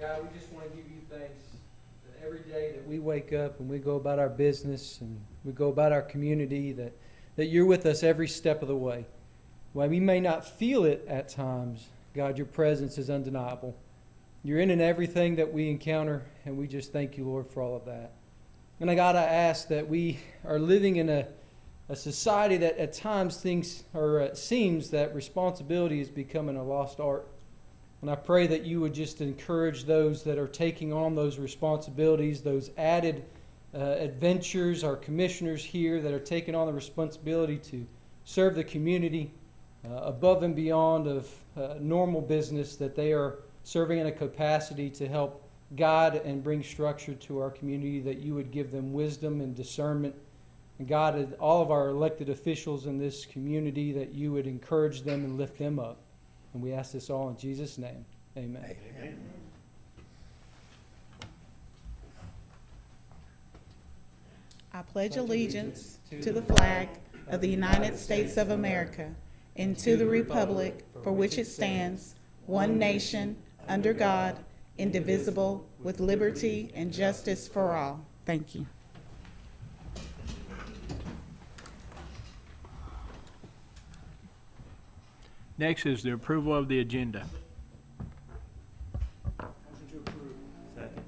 God, we just want to give you thanks that every day that we wake up and we go about our business and we go about our community, that you're with us every step of the way. While we may not feel it at times, God, your presence is undeniable. You're in everything that we encounter, and we just thank you, Lord, for all of that. And God, I ask that we are living in a society that at times thinks, or it seems that responsibility is becoming a lost art. And I pray that you would just encourage those that are taking on those responsibilities, those added adventures, our commissioners here that are taking on the responsibility to serve the community above and beyond of normal business, that they are serving in a capacity to help guide and bring structure to our community, that you would give them wisdom and discernment. And God, all of our elected officials in this community, that you would encourage them and lift them up. And we ask this all in Jesus' name. Amen. Amen. I pledge allegiance to the flag of the United States of America and to the republic for which it stands, one nation, under God, indivisible, with liberty and justice for all. Thank you. Next is the approval of the agenda. Second.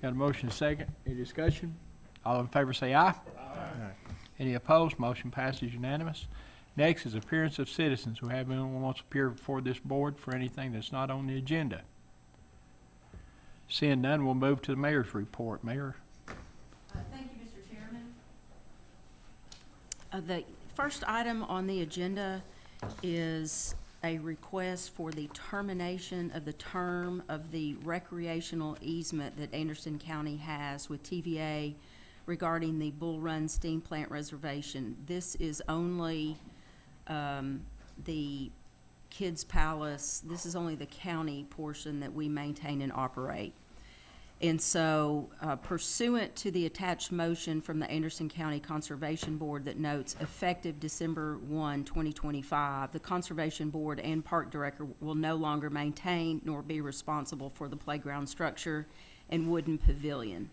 Got a motion second. Any discussion? All in favor say aye. Aye. Any opposed? Motion passes unanimous. Next is appearance of citizens who have anyone wants to appear before this board for anything that's not on the agenda. Seeing none, we'll move to the mayor's report. Mayor? Thank you, Mr. Chairman. The first item on the agenda is a request for the termination of the term of the recreational easement that Anderson County has with TVA regarding the Bull Run Steam Plant Reservation. This is only the Kids Palace. This is only the county portion that we maintain and operate. And so pursuant to the attached motion from the Anderson County Conservation Board that notes effective December 1, 2025, the Conservation Board and Park Director will no longer maintain nor be responsible for the playground structure and wooden pavilion.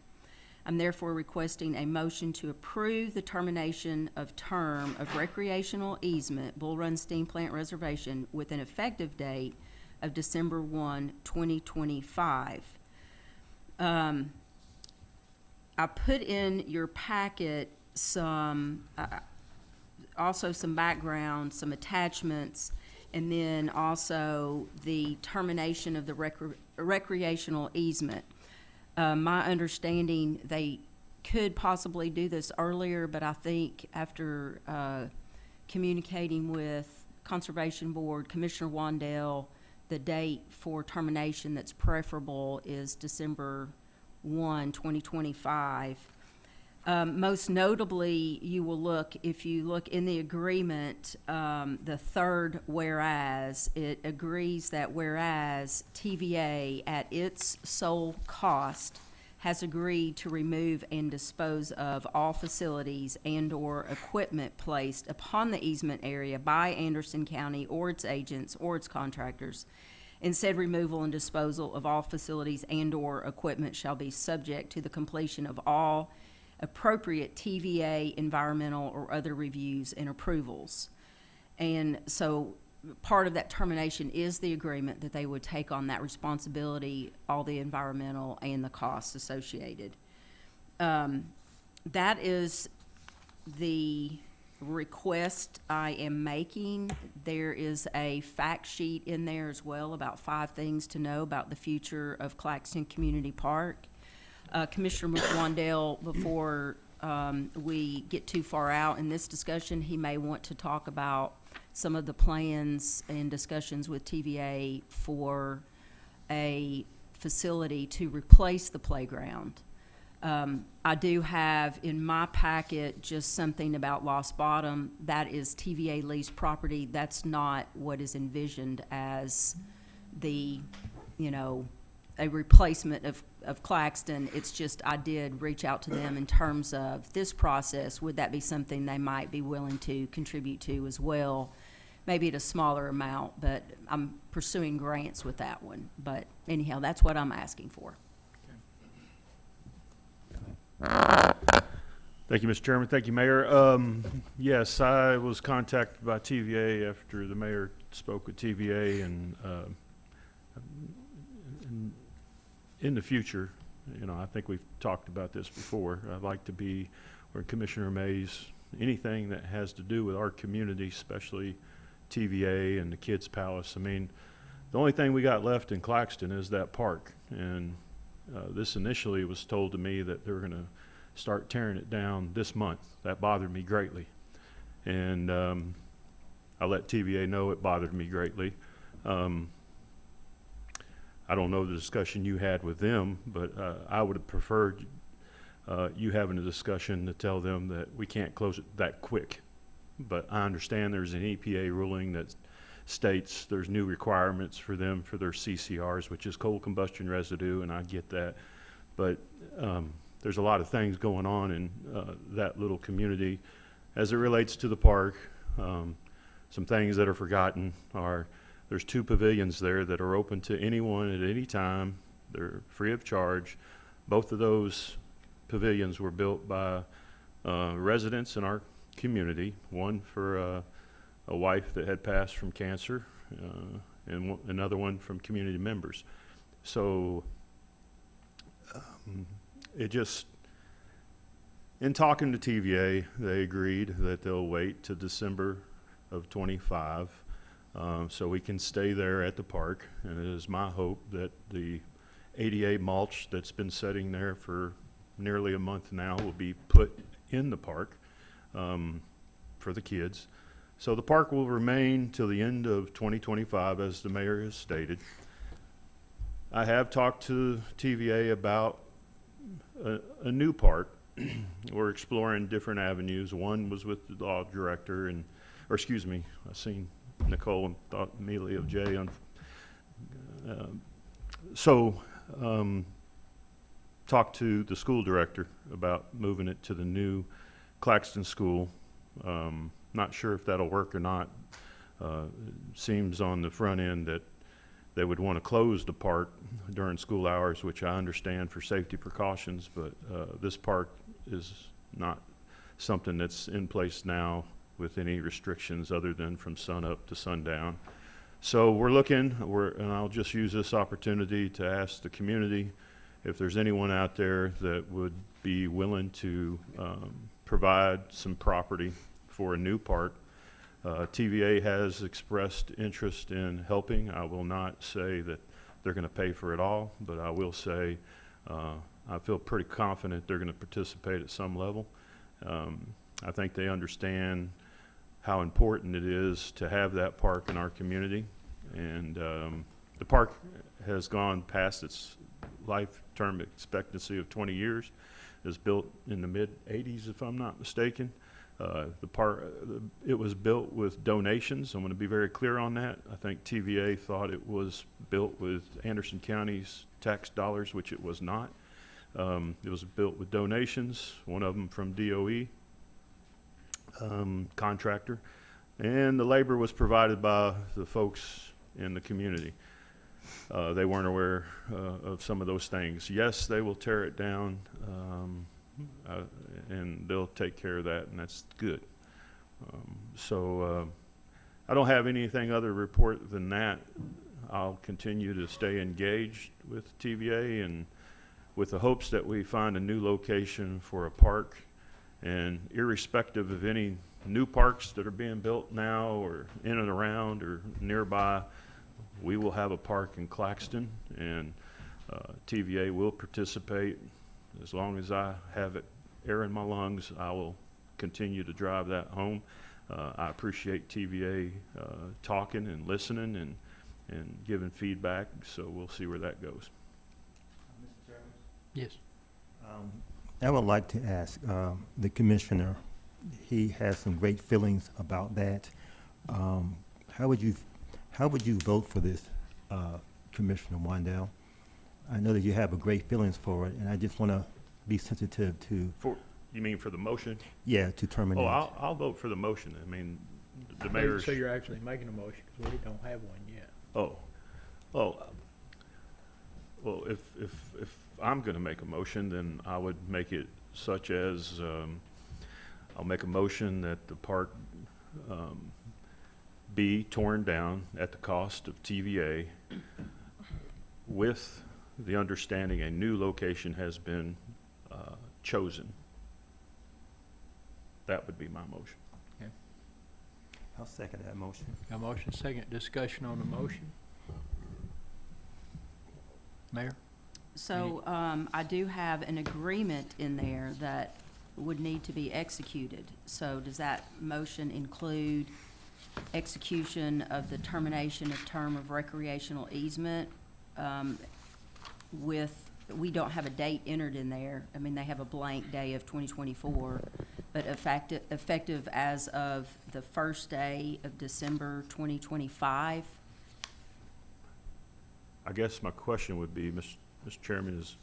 I'm therefore requesting a motion to approve the termination of term of recreational easement, Bull Run Steam Plant Reservation, with an effective date of December 1, 2025. I put in your packet some, also some background, some attachments, and then also the termination of the recreational easement. My understanding, they could possibly do this earlier, but I think after communicating with Conservation Board, Commissioner Wandell, the date for termination that's preferable is December 1, 2025. Most notably, you will look, if you look in the agreement, the third whereas, it agrees that whereas TVA at its sole cost has agreed to remove and dispose of all facilities and/or equipment placed upon the easement area by Anderson County or its agents or its contractors. And said removal and disposal of all facilities and/or equipment shall be subject to the completion of all appropriate TVA, environmental, or other reviews and approvals. And so part of that termination is the agreement that they would take on that responsibility, all the environmental and the costs associated. That is the request I am making. There is a fact sheet in there as well about 5 things to know about the future of Claxton Community Park. Commissioner Wandell, before we get too far out in this discussion, he may want to talk about some of the plans and discussions with TVA for a facility to replace the playground. I do have in my packet just something about Lost Bottom. That is TVA leased property. That's not what is envisioned as the, a replacement of Claxton. It's just I did reach out to them in terms of this process. Would that be something they might be willing to contribute to as well? maybe at a smaller amount, but I'm pursuing grants with that one. But anyhow, that's what I'm asking for. Thank you, Mr. Chairman. Thank you, Mayor. Yes, I was contacted by TVA after the mayor spoke with TVA, and in the future, you know, I think we've talked about this before. I'd like to be, or Commissioner Mays, anything that has to do with our community, especially TVA and the Kids Palace. I mean, the only thing we got left in Claxton is that park, and this initially was told to me that they were going to start tearing it down this month. That bothered me greatly, and I let TVA know it bothered me greatly. I don't know the discussion you had with them, but I would have preferred you having a discussion to tell them that we can't close it that quick. But I understand there's an EPA ruling that states there's new requirements for them for their CCRs, which is coal combustion residue, and I get that. But there's a lot of things going on in that little community as it relates to the park. Some things that are forgotten are there's 2 pavilions there that are open to anyone at any time. They're free of charge. Both of those pavilions were built by residents in our community, one for a wife that had passed from cancer, and another one from community members. So it just, in talking to TVA, they agreed that they'll wait to December of 25, so we can stay there at the park. And it is my hope that the ADA mulch that's been sitting there for nearly a month now will be put in the park for the kids. So the park will remain till the end of 2025, as the mayor has stated. I have talked to TVA about a new park. We're exploring different avenues. One was with the law director, or excuse me, I seen Nicole and thought immediately of Jay. Talked to the school director about moving it to the new Claxton School. Not sure if that'll work or not. Seems on the front end that they would want to close the park during school hours, which I understand for safety precautions, but this park is not something that's in place now with any restrictions other than from sun up to sundown. So we're looking, and I'll just use this opportunity to ask the community if there's anyone out there that would be willing to provide some property for a new park. TVA has expressed interest in helping. I will not say that they're going to pay for it all, but I will say I feel pretty confident they're going to participate at some level. I think they understand how important it is to have that park in our community. And the park has gone past its life-term expectancy of 20 years. It was built in the mid-'80s, if I'm not mistaken. It was built with donations. I'm going to be very clear on that. I think TVA thought it was built with Anderson County's tax dollars, which it was not. It was built with donations, one of them from DOE contractor, and the labor was provided by the folks in the community. They weren't aware of some of those things. Yes, they will tear it down, and they'll take care of that, and that's good. I don't have anything other to report than that. I'll continue to stay engaged with TVA and with the hopes that we find a new location for a park. And irrespective of any new parks that are being built now or in and around or nearby, we will have a park in Claxton, and TVA will participate. As long as I have it air in my lungs, I will continue to drive that home. I appreciate TVA talking and listening and giving feedback, so we'll see where that goes. Mr. Chairman? Yes. I would like to ask the commissioner, he has some great feelings about that. How would you vote for this, Commissioner Wandell? I know that you have a great feelings for it, and I just want to be sensitive to. You mean for the motion? Yeah, to terminate. Oh, I'll vote for the motion. I mean, the mayor's. So you're actually making a motion, because we don't have one yet. Oh, well, if I'm gonna make a motion, then I would make it such as, I'll make a motion that the park, be torn down at the cost of TVA with the understanding a new location has been, chosen. That would be my motion. I'll second that motion. Got a motion, second, discussion on the motion. Mayor? So, I do have an agreement in there that would need to be executed. So does that motion include execution of the termination of term of recreational easement, we don't have a date entered in there. I mean, they have a blank day of 2024, but effective as of the first day of December 2025. I guess my question would be, Mr. Chairman, is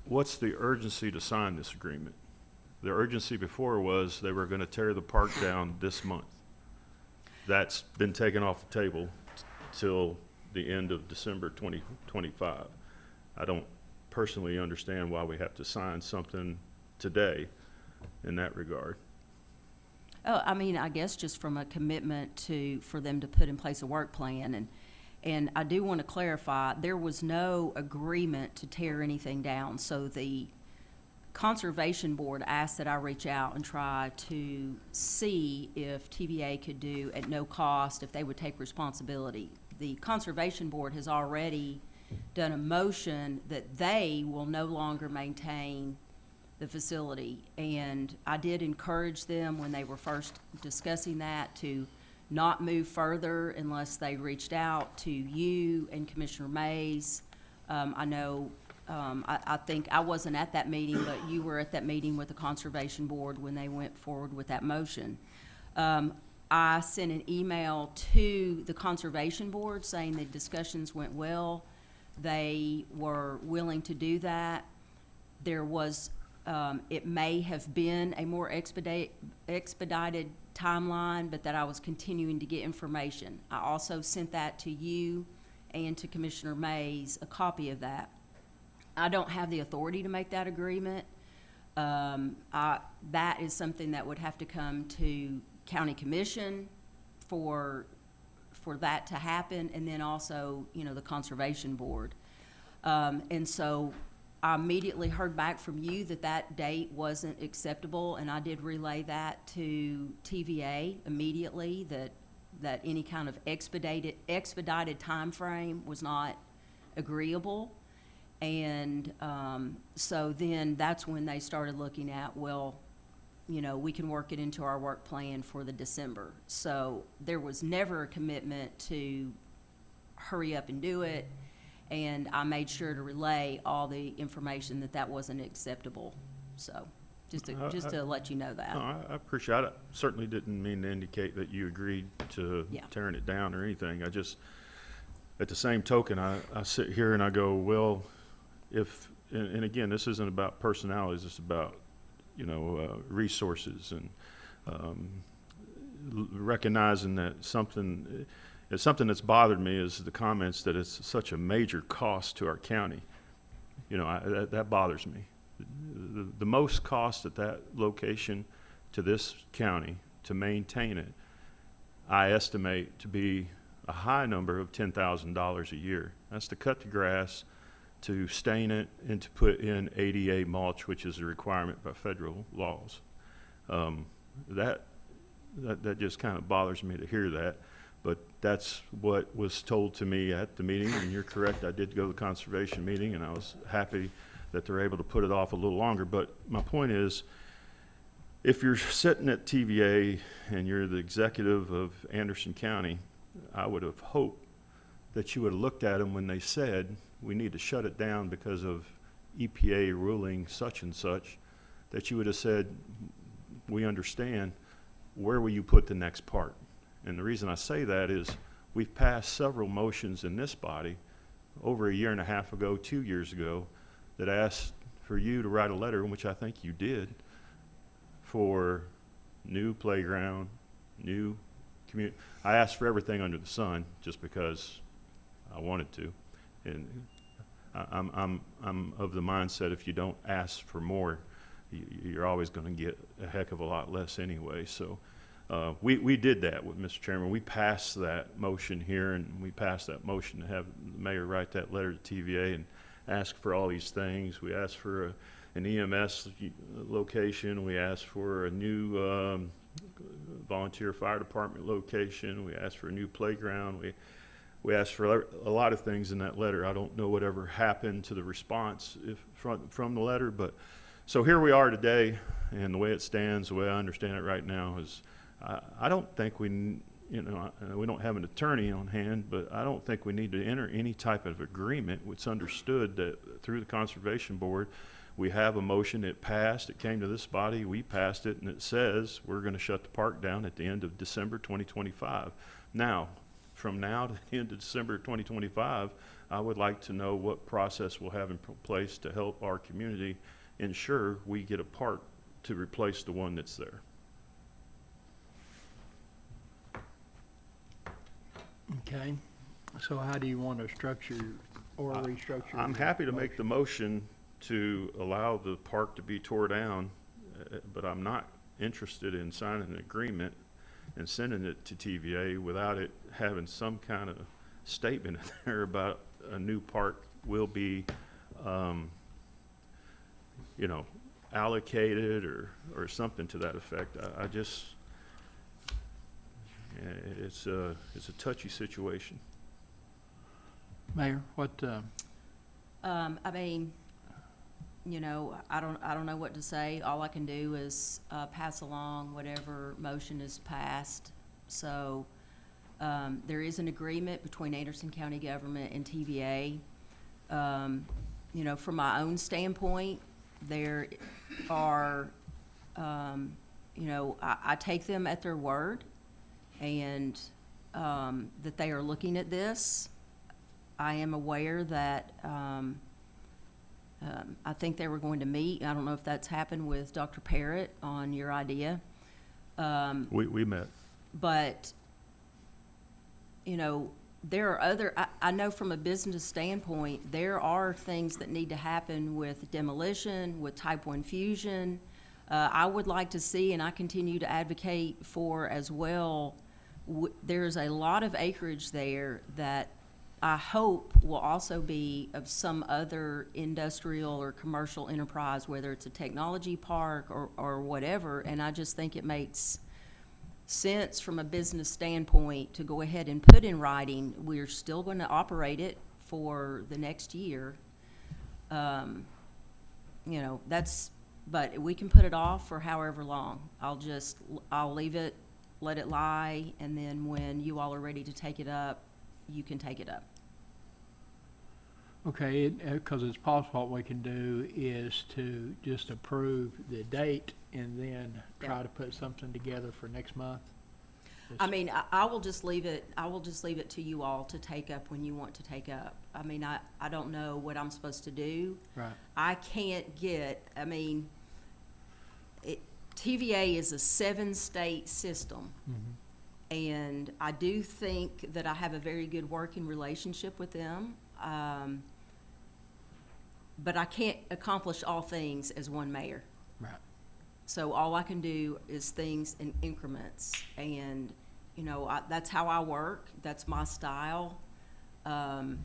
what's the urgency to sign this agreement? The urgency before was they were gonna tear the park down this month. That's been taken off the table till the end of December 2025. I don't personally understand why we have to sign something today in that regard. Oh, I mean, I guess just from a commitment for them to put in place a work plan, and I do want to clarify, there was no agreement to tear anything down, so the Conservation Board asked that I reach out and try to see if TVA could do at no cost, if they would take responsibility. The Conservation Board has already done a motion that they will no longer maintain the facility. And I did encourage them when they were first discussing that to not move further unless they reached out to you and Commissioner Mays. I know, I think I wasn't at that meeting, but you were at that meeting with the Conservation Board when they went forward with that motion. I sent an email to the Conservation Board saying the discussions went well. They were willing to do that. There was, it may have been a more expedited timeline, but that I was continuing to get information. I also sent that to you and to Commissioner Mays, a copy of that. I don't have the authority to make that agreement. That is something that would have to come to County Commission for that to happen, and then also, the Conservation Board. And so I immediately heard back from you that date wasn't acceptable, and I did relay that to TVA immediately, that any kind of expedited timeframe was not agreeable. And so then that's when they started looking at, well, we can work it into our work plan for the December. So there was never a commitment to hurry up and do it, and I made sure to relay all the information that wasn't acceptable. So just to let you know that. No, I appreciate it. I certainly didn't mean to indicate that you agreed to Yeah. tearing it down or anything. I just, at the same token, I sit here and I go, well, and again, this isn't about personalities, it's about, resources and recognizing that something that's bothered me is the comments that it's such a major cost to our county. That bothers me. The most cost at that location to this county to maintain it, I estimate to be a high number of $10,000 a year. That's to cut the grass, to stain it, and to put in ADA mulch, which is a requirement by federal laws. That just kind of bothers me to hear that, but that's what was told to me at the meeting, and you're correct, I did go to the conservation meeting, and I was happy that they're able to put it off a little longer. But my point is, if you're sitting at TVA and you're the executive of Anderson County, I would have hoped that you would have looked at them when they said, we need to shut it down because of EPA ruling such and such, that you would have said, we understand, where will you put the next part? And the reason I say that is we've passed several motions in this body over a year and a half ago, 2 years ago, that asked for you to write a letter, which I think you did, for new playground, new community. I asked for everything under the sun just because I wanted to. And I'm of the mindset if you don't ask for more, you're always going to get a heck of a lot less anyway. So we did that with Mr. Chairman. We passed that motion here, and we passed that motion to have the mayor write that letter to TVA and ask for all these things. We asked for an EMS location. We asked for a new volunteer fire department location. We asked for a new playground. We asked for a lot of things in that letter. I don't know whatever happened to the response from the letter, but so here we are today, and the way it stands, the way I understand it right now is, I don't think we don't have an attorney on hand, but I don't think we need to enter any type of agreement. It's understood that through the Conservation Board, we have a motion. It passed. It came to this body. We passed it, and it says we're going to shut the park down at the end of December 2025. Now, from now to the end of December 2025, I would like to know what process we'll have in place to help our community ensure we get a park to replace the one that's there. Okay, so how do you want to structure or restructure? I'm happy to make the motion to allow the park to be tore down, but I'm not interested in signing an agreement and sending it to TVA without it having some kind of statement in there about a new park will be, allocated or something to that effect. I just, it's a touchy situation. Mayor, what, I mean, I don't know what to say. All I can do is pass along whatever motion is passed. So there is an agreement between Anderson County government and TVA. From my own standpoint, there are, I take them at their word, and that they are looking at this. I am aware that I think they were going to meet. I don't know if that's happened with Dr. Parrott on your idea. We met. But, there are other, I know from a business standpoint, there are things that need to happen with demolition, with type 1 fusion. I would like to see, and I continue to advocate for as well, there's a lot of acreage there that I hope will also be of some other industrial or commercial enterprise, whether it's a technology park or whatever, and I just think it makes sense from a business standpoint to go ahead and put in writing, we're still going to operate it for the next year. But we can put it off for however long. I'll leave it, let it lie, and then when you all are ready to take it up, you can take it up. okay, because it's possible what we can do is to just approve the date and then try to put something together for next month. I mean, I will just leave it to you all to take up when you want to take up. I mean, I don't know what I'm supposed to do. Right. I can't TVA is a 7-state system. Mm-hmm. And I do think that I have a very good working relationship with them. But I can't accomplish all things as one mayor. Right. So all I can do is things in increments, and, that's how I work. That's my style. Working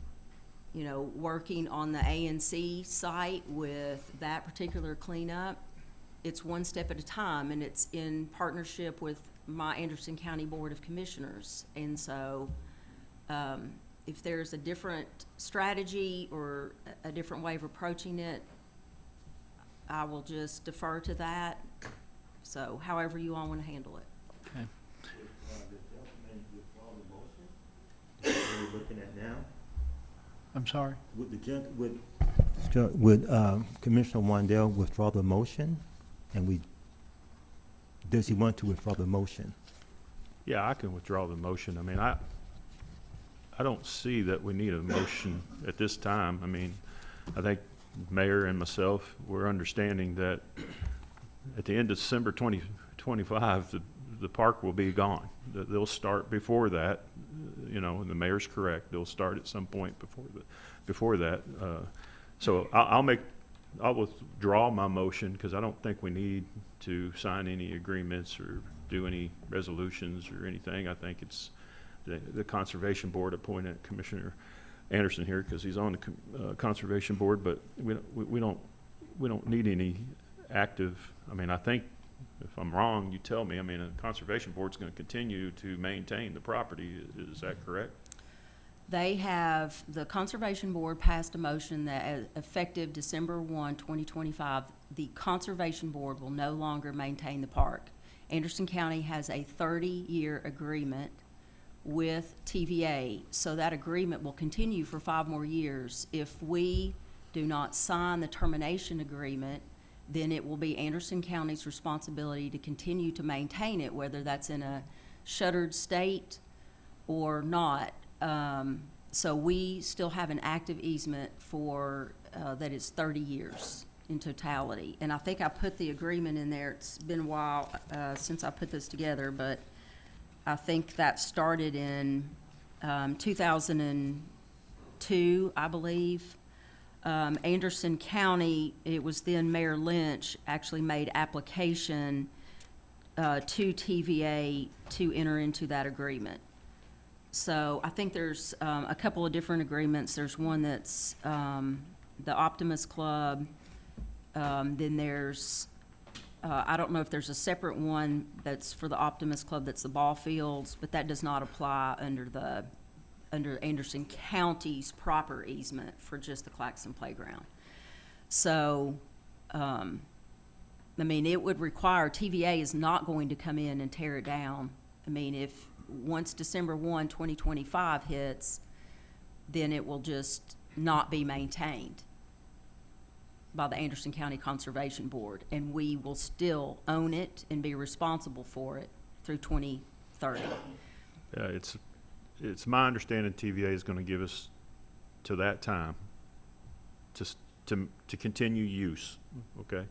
on the ANC site with that particular cleanup, it's one step at a time, and it's in partnership with my Anderson County Board of Commissioners. And so, if there's a different strategy or a different way of approaching it, I will just defer to that. So however you all want to handle it. Okay. What we're looking at now, I'm sorry? would Commissioner Wandell withdraw the motion? And does he want to withdraw the motion? Yeah, I can withdraw the motion. I mean, I don't see that we need a motion at this time. I mean, I think Mayor and myself, we're understanding that at the end of December 2025, 25, the park will be gone. They'll start before that, you know, and the mayor's correct. They'll start at some point before that. So I'll withdraw my motion because I don't think we need to sign any agreements or do any resolutions or anything. I think it's the Conservation Board appointed Commissioner Anderson here because he's on the Conservation Board, but we don't need any active, I mean, I think, if I'm wrong, you tell me, I mean, the Conservation Board's gonna continue to maintain the property, is that correct? The Conservation Board passed a motion that effective December 1, 2025, the Conservation Board will no longer maintain the park. Anderson County has a 30-year agreement with TVA, so that agreement will continue for 5 more years. If we do not sign the termination agreement, then it will be Anderson County's responsibility to continue to maintain it, whether that's in a shuttered state or not. So we still have an active easement for, that is 30 years in totality. And I think I put the agreement in there. It's been a while since I put this together, but I think that started in 2002, I believe. Anderson County, it was then Mayor Lynch, actually made application to TVA to enter into that agreement. So I think there's a couple of different agreements. There's one that's the Optimus Club. Then there's, I don't know if there's a separate one that's for the Optimus Club that's the ball fields, but that does not apply under Anderson County's proper easement for just the Claxton Playground. So, I mean, it would require, TVA is not going to come in and tear it down. I mean, once December 1, 2025 hits, then it will just not be maintained by the Anderson County Conservation Board, and we will still own it and be responsible for it through 2030. Yeah, it's my understanding TVA is gonna give us to that time to continue use, okay?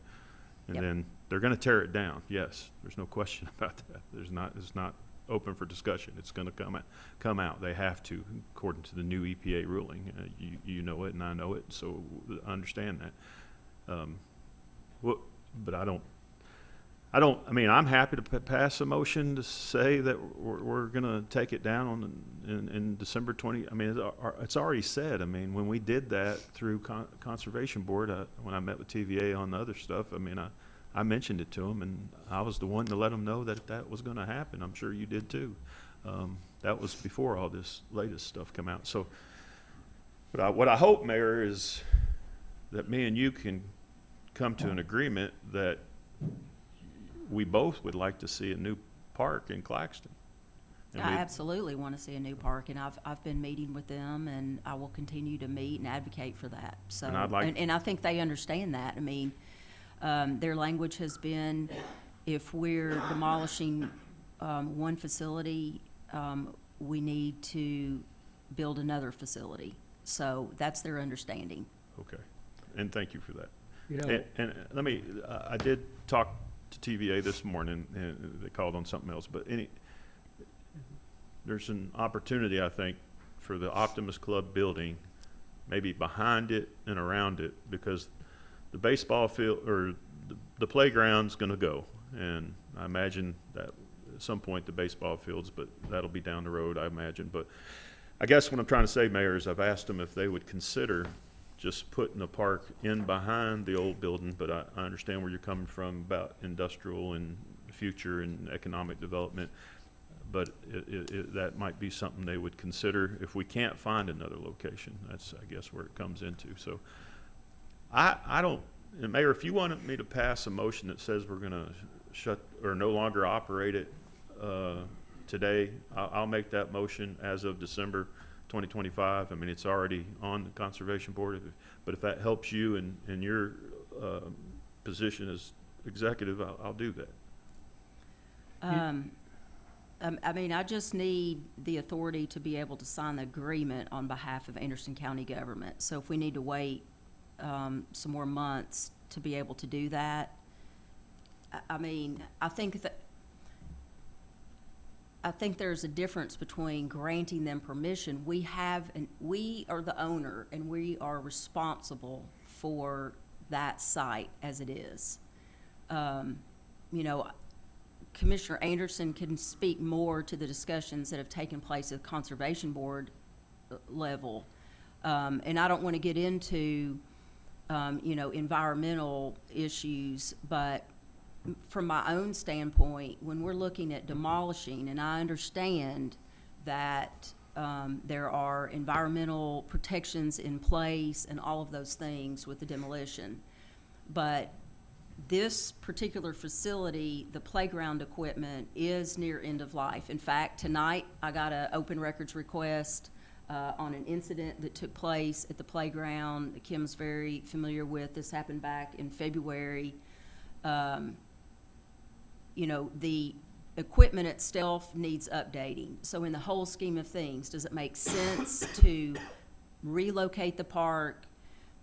And Yep. then they're gonna tear it down, yes, there's no question about that. It's not open for discussion. It's gonna come out. They have to, according to the new EPA ruling. You know it and I know it, so I understand that. But I mean, I'm happy to pass a motion to say that we're gonna take it down in December 20. I mean, it's already said. I mean, when we did that through Conservation Board, when I met with TVA on the other stuff, I mean, I mentioned it to them, and I was the one to let them know that was gonna happen. I'm sure you did too. That was before all this latest stuff come out. So, but what I hope, Mayor, is that me and you can come to an agreement that we both would like to see a new park in Claxton. And I absolutely want to see a new park, and I've been meeting with them, and I will continue to meet and advocate for that. So, And I'd like- and I think they understand that. I mean, their language has been, if we're demolishing one facility, we need to build another facility. So that's their understanding. Okay, and thank you for that. You know, And let me, I did talk to TVA this morning, and they called on something else, but there's an opportunity, I think, for the Optimus Club building, maybe behind it and around it, because the baseball field, or the playground's gonna go, and I imagine that at some point the baseball fields, but that'll be down the road, I imagine. But I guess what I'm trying to say, Mayor, is I've asked them if they would consider just putting a park in behind the old building, but I understand where you're coming from about industrial and future and economic development. But that might be something they would consider if we can't find another location. That's, I guess, where it comes into. So I don't, and Mayor, if you wanted me to pass a motion that says we're gonna shut or no longer operate it today, I'll make that motion as of December 2025. I mean, it's already on the Conservation Board, but if that helps you in your position as executive, I'll do that. I mean, I just need the authority to be able to sign the agreement on behalf of Anderson County government. So if we need to wait some more months to be able to do that, I mean, I think there's a difference between granting them permission. We are the owner, and we are responsible for that site as it is. You know, Commissioner Anderson can speak more to the discussions that have taken place at the Conservation Board level. And I don't want to get into, you know, environmental issues, but from my own standpoint, when we're looking at demolishing, and I understand that there are environmental protections in place and all of those things with the demolition, but this particular facility, the playground equipment, is near end of life. In fact, tonight I got an open records request on an incident that took place at the playground that Kim's very familiar with. This happened back in February. You know, the equipment itself needs updating. So in the whole scheme of things, does it make sense to relocate the park,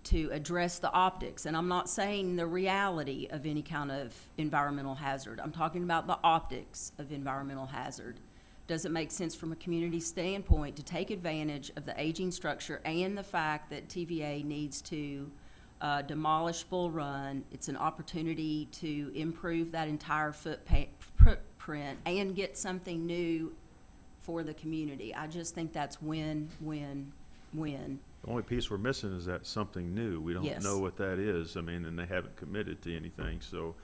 to address the optics? And I'm not saying the reality of any kind of environmental hazard. I'm talking about the optics of environmental hazard. Does it make sense from a community standpoint to take advantage of the aging structure and the fact that TVA needs to demolish Bull Run? It's an opportunity to improve that entire footprint and get something new for the community. I just think that's win, win, win. The only piece we're missing is that something new. We don't Yes. know what that is. I mean, and they haven't committed to anything. So,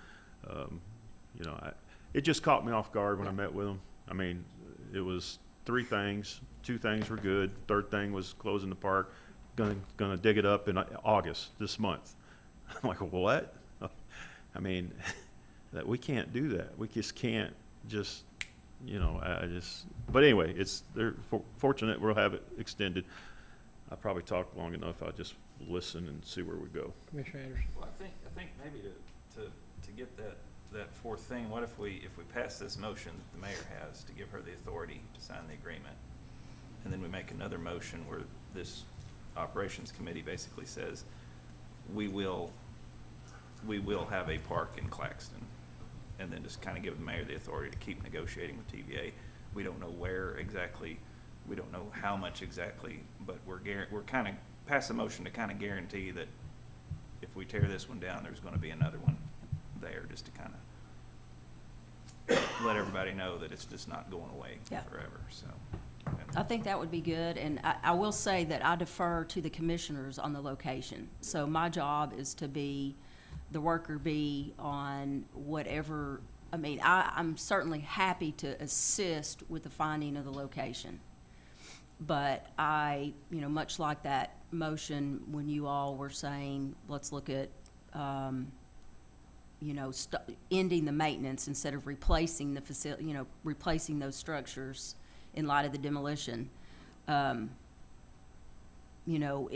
you know, it just caught me off guard when I met with them. I mean, it was 3 things. 2 things were good. Third thing was closing the park. Gonna dig it up in August this month. I'm like, what? I mean, that we can't do that. We just can't just, you know, but anyway, they're fortunate we'll have it extended. I probably talked long enough. I'll just listen and see where we go. Commissioner Anderson? Well, I think maybe to get that fourth thing, what if we pass this motion that the mayor has to give her the authority to sign the agreement, and then we make another motion where this operations committee basically says, we will have a park in Claxton, and then just kind of give the mayor the authority to keep negotiating with TVA. We don't know where exactly, we don't know how much exactly, but we're kind of pass a motion to kind of guarantee that if we tear this one down, there's going to be another one there, just to kind of let everybody know that it's just not going away Yeah. forever. So I think that would be good, and I will say that I defer to the commissioners on the location. So my job is to be the worker bee on whatever, I mean, I'm certainly happy to assist with the finding of the location. But you know, much like that motion when you all were saying, let's look at, you know, ending the maintenance instead of replacing the facility, you know, replacing those structures in light of the demolition. You know,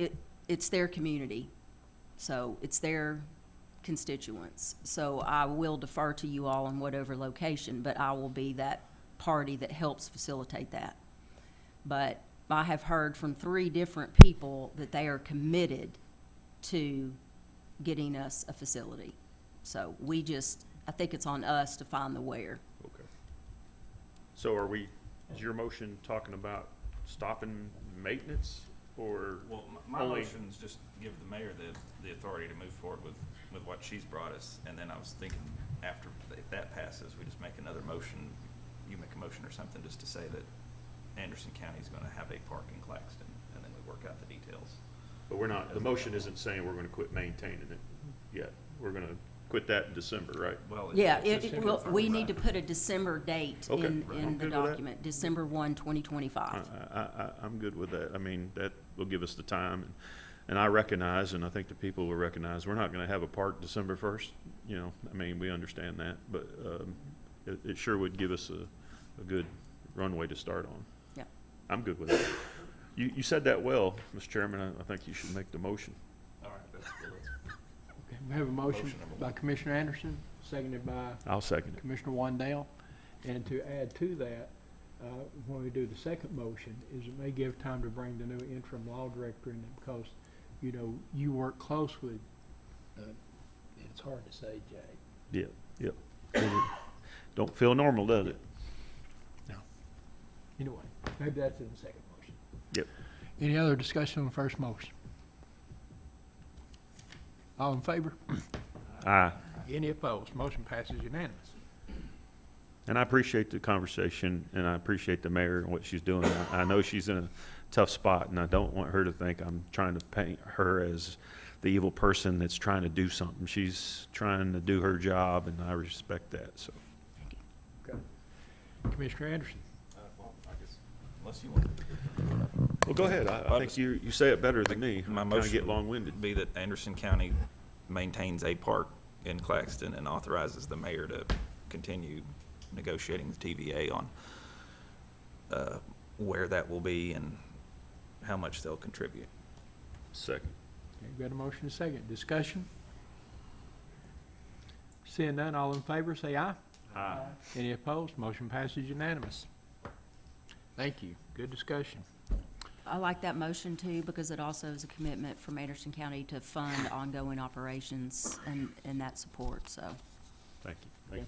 it's their community, so it's their constituents. So I will defer to you all on whatever location, but I will be that party that helps facilitate that. But I have heard from 3 different people that they are committed to getting us a facility. So I think it's on us to find the where. Okay. So is your motion talking about stopping maintenance, or? well, my Only- motion's just give the mayor the authority to move forward with what she's brought us, and then I was thinking after, if that passes, we just make another motion, you make a motion or something just to say that Anderson County's gonna have a park in Claxton, and then we work out the details. But we're not, the motion isn't saying we're gonna quit maintaining it yet. We're gonna quit that in December, right? Well, Yeah, it's just confirmed, we need right? to put a December date Okay, in I'm the good with that. document, December 1, 2025. I'm good with that. I mean, that will give us the time, and I recognize, and I think the people will recognize, we're not gonna have a park December 1st, you know, I mean, we understand that, but, it sure would give us a good runway to start on. Yeah. I'm good with that. You said that well, Mr. Chairman. I think you should make the motion. All right, that's good. Okay, we have a motion Motion number by 1. Commissioner Anderson, seconded by I'll second it. Commissioner Wandale. And to add to that, when we do the second motion, is it may give time to bring the new interim law director in, because, you know, you work close with, it's hard to say, Jay. Yep. Don't feel normal, does it? Anyway, maybe that's in the second motion. Yep. Any other discussion on the first motion? All in favor? Aye. Any opposed? Motion passes unanimous. And I appreciate the conversation, and I appreciate the mayor and what she's doing. I know she's in a tough spot, and I don't want her to think I'm trying to paint her as the evil person that's trying to do something. She's trying to do her job, and I respect that, so. Commissioner Anderson? Well, I guess, unless you want. Well, go ahead. I think you say it better than me. My I kinda motion get long-winded. Be that Anderson County maintains a park in Claxton and authorizes the mayor to continue negotiating with TVA on where that will be and how much they'll contribute. Second. Okay, got a motion and a second. Discussion? Seeing none, all in favor, say aye. Aye. Any opposed? Motion passes unanimous. Thank you. Good discussion. I like that motion too, because it also is a commitment from Anderson County to fund ongoing operations and that support, so. Thank you. Thank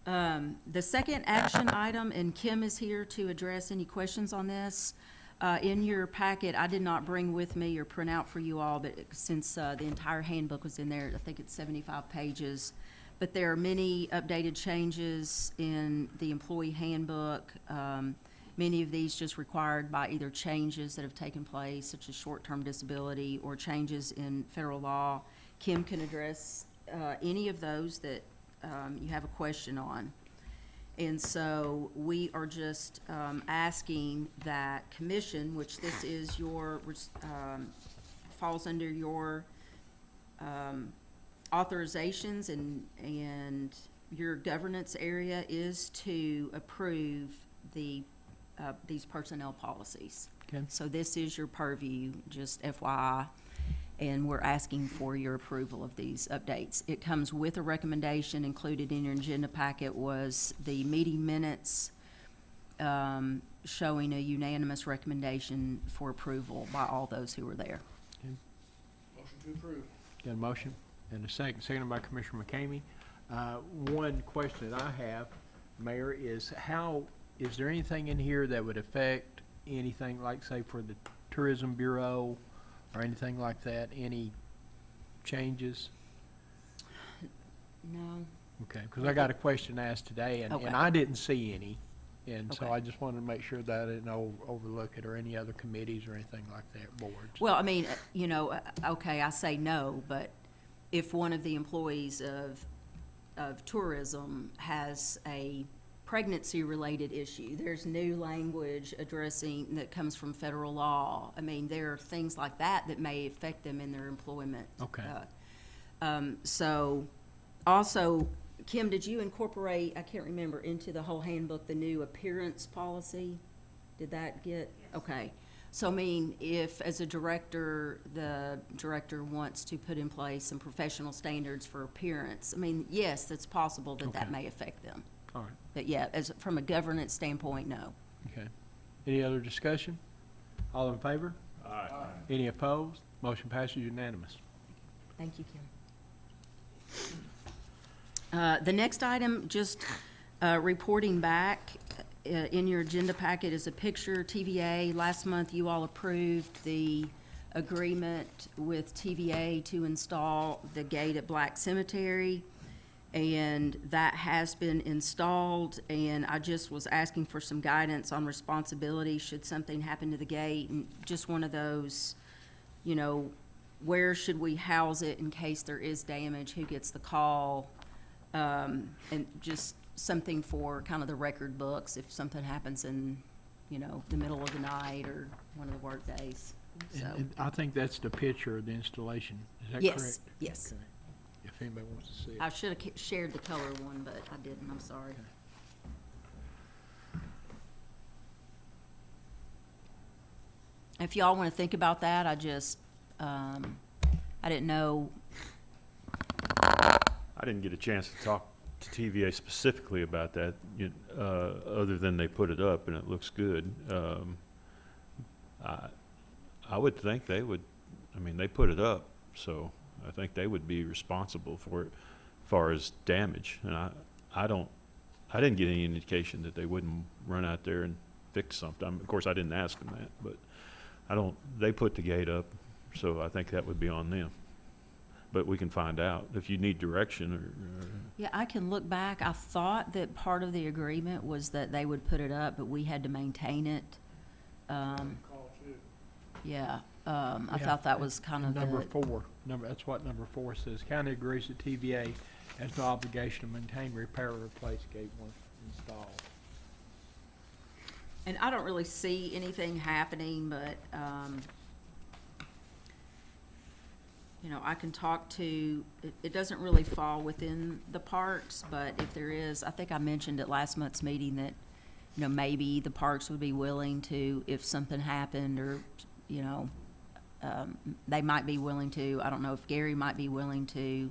you. The second action item, and Kim is here to address any questions on this. In your packet, I did not bring with me or print out for you all, but since the entire handbook was in there, I think it's 75 pages. But there are many updated changes in the employee handbook. Many of these just required by either changes that have taken place, such as short-term disability, or changes in federal law. Kim can address any of those that you have a question on. And so we are just asking that commission, which this is your, falls under your authorizations and your governance area, is to approve these personnel policies. Okay. So this is your purview, just FYI, and we're asking for your approval of these updates. It comes with a recommendation. Included in your agenda packet was the meeting minutes showing a unanimous recommendation for approval by all those who were there. Motion to approve. Got a motion and a second, seconded by Commissioner McCamey. One question that I have, Mayor, is is there anything in here that would affect anything like, say, for the Tourism Bureau or anything like that? Any changes? No? Okay, because I got a question asked today, Okay. and I didn't see any. And so Okay. I just wanted to make sure that I didn't overlook it, or any other committees or anything like that, boards. Well, I mean, okay, I say no, but if one of the employees of tourism has a pregnancy-related issue, there's new language addressing, that comes from federal law. I mean, there are things like that that may affect them in their employment. Okay. So, also, Kim, did you incorporate, I can't remember, into the whole handbook, the new appearance policy? Did that get, okay. So, I mean, if, as a director, the director wants to put in place some professional standards for appearance, I mean, yes, it's possible that that Okay. may affect them. All right, But yeah, from a governance standpoint, no. okay. Any other discussion? All in favor? Aye. Any opposed? Motion passes unanimous. Thank you, Kim. The next item, just reporting back, in your agenda packet is a picture, TVA. Last month, you all approved the agreement with TVA to install the gate at Black Cemetery, and that has been installed, and I just was asking for some guidance on responsibility should something happen to the gate, and just one of those, where should we house it in case there is damage, who gets the call, and just something for kind of the record books if something happens in, the middle of the night or one of the work days, so. And I think that's the picture of the installation. Is that correct? Yes, yes. Okay. If anybody wants to see it. I should have shared the color one, but I didn't, I'm sorry. If y'all want to think about that, I didn't know. I didn't get a chance to talk to TVA specifically about that, other than they put it up and it looks good. I would think they would, they put it up, so I think they would be responsible for it far as damage. And I didn't get any indication that they wouldn't run out there and fix something. Of course, I didn't ask them that, but they put the gate up, so I think that would be on them. But we can find out if you need direction or Yeah, I can look back. I thought that part of the agreement was that they would put it up, but we had to maintain it. Yeah, I Yeah, thought that was kind of Number it. 4, that's what number 4 says. County agrees that TVA has no obligation to maintain, repair, or replace gate once installed. And I don't really see anything happening, but, you know, I can talk to, it doesn't really fall within the parks, but if there is, I think I mentioned at last month's meeting that, you know, maybe the parks would be willing to, if something happened or, you know, they might be willing to, I don't know if Gary might be willing to.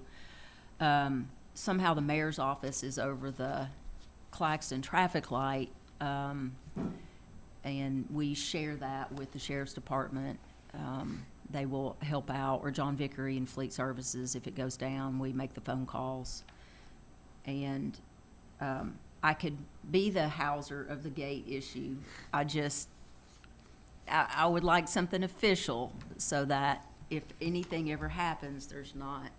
Somehow the mayor's office is over the Claxton traffic light, and we share that with the sheriff's department. They will help out, or John Vickery and Fleet Services, if it goes down, we make the phone calls. And I could be the houser of the gate issue. I would like something official so that if anything ever happens, there's not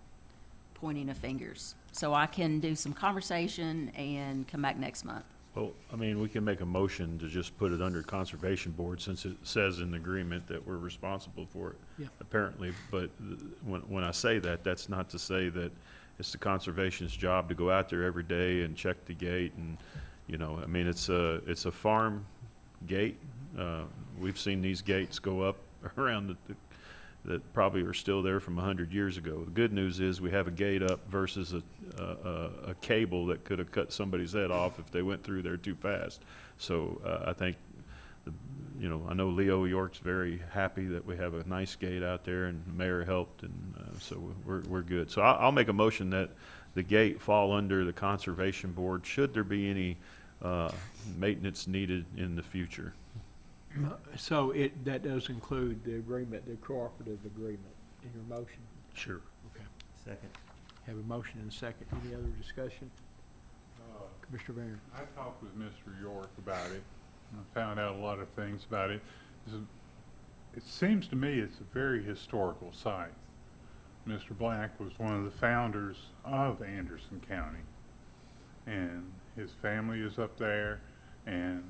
pointing of fingers. So I can do some conversation and come back next month. well, I mean, we can make a motion to just put it under Conservation Board since it says in the agreement that we're responsible for it. Yeah. Apparently, but when I say that, that's not to say that it's the Conservation's job to go out there every day and check the gate and, you know, I mean, it's a farm gate. We've seen these gates go up around that probably are still there from 100 years ago. The good news is we have a gate up versus a cable that could have cut somebody's head off if they went through there too fast. So I think, you know, I know Leo York's very happy that we have a nice gate out there, and the mayor helped, and so we're good. So I'll make a motion that the gate fall under the Conservation Board should there be any maintenance needed in the future. So that does include the agreement, the cooperative agreement in your motion? Sure. Okay. Second. Have a motion and a second. Any other discussion? Commissioner Barron? I talked with Mr. York about it, and I found out a lot of things about it. It seems to me it's a very historical site. Mr. Black was one of the founders of Anderson County, and his family is up there, and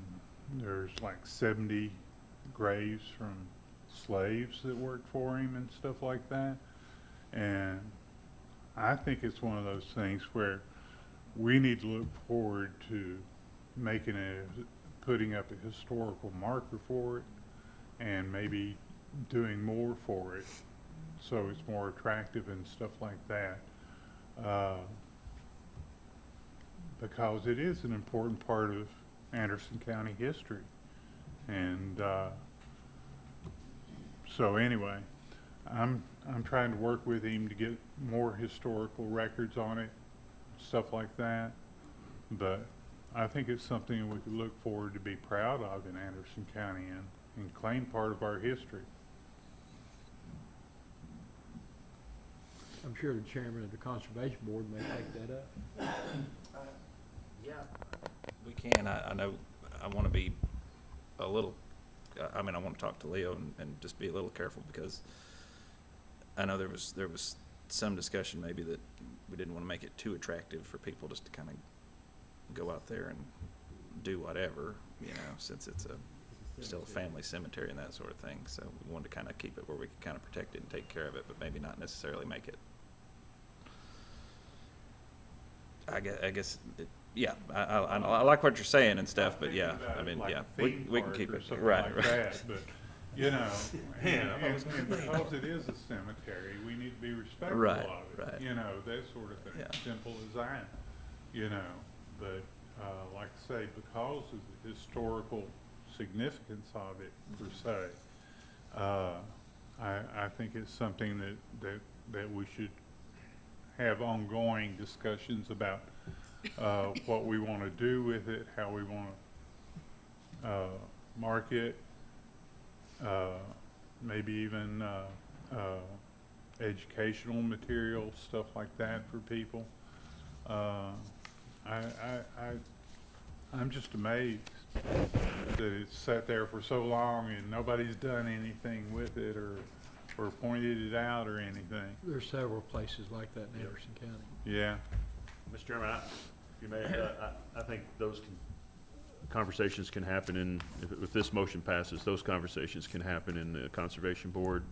there's like 70 graves from slaves that worked for him and stuff like that. And I think it's one of those things where we need to look forward to putting up a historical marker for it, and maybe doing more for it so it's more attractive and stuff like that. Because it is an important part of Anderson County history. And so anyway, I'm trying to work with him to get more historical records on it, stuff like that. But I think it's something we could look forward to be proud of in Anderson County and claim part of our history. I'm sure the chairman of the Conservation Board may take that up. We can. I know, I want to be a little, I mean, I want to talk to Leo and just be a little careful, because I know there was some discussion maybe that we didn't want to make it too attractive for people just to kind of go out there and do whatever, you know, since it's still a family cemetery and that sort of thing. So we wanted to kind of keep it where we could kind of protect it and take care of it, but maybe not necessarily make it. I guess yeah, I like what you're saying and stuff, but yeah, I mean, yeah, we can keep it, right, right. That, but, you know, and because it is a cemetery, we need to be respectful Right, of it. right. You know, that sort of thing, Yeah. simple as that, you know. But, like I say, because of the historical significance of it per se, I think it's something that we should have ongoing discussions about what we want to do with it, how we want to market, maybe even educational material, stuff like that for people. I'm just amazed that it's sat there for so long and nobody's done anything with it or pointed it out or anything. There's several places like that in Anderson County. Yeah. Mr. Chairman, if you may, I think those conversations can happen in, if this motion passes, those conversations can happen in the Conservation Board.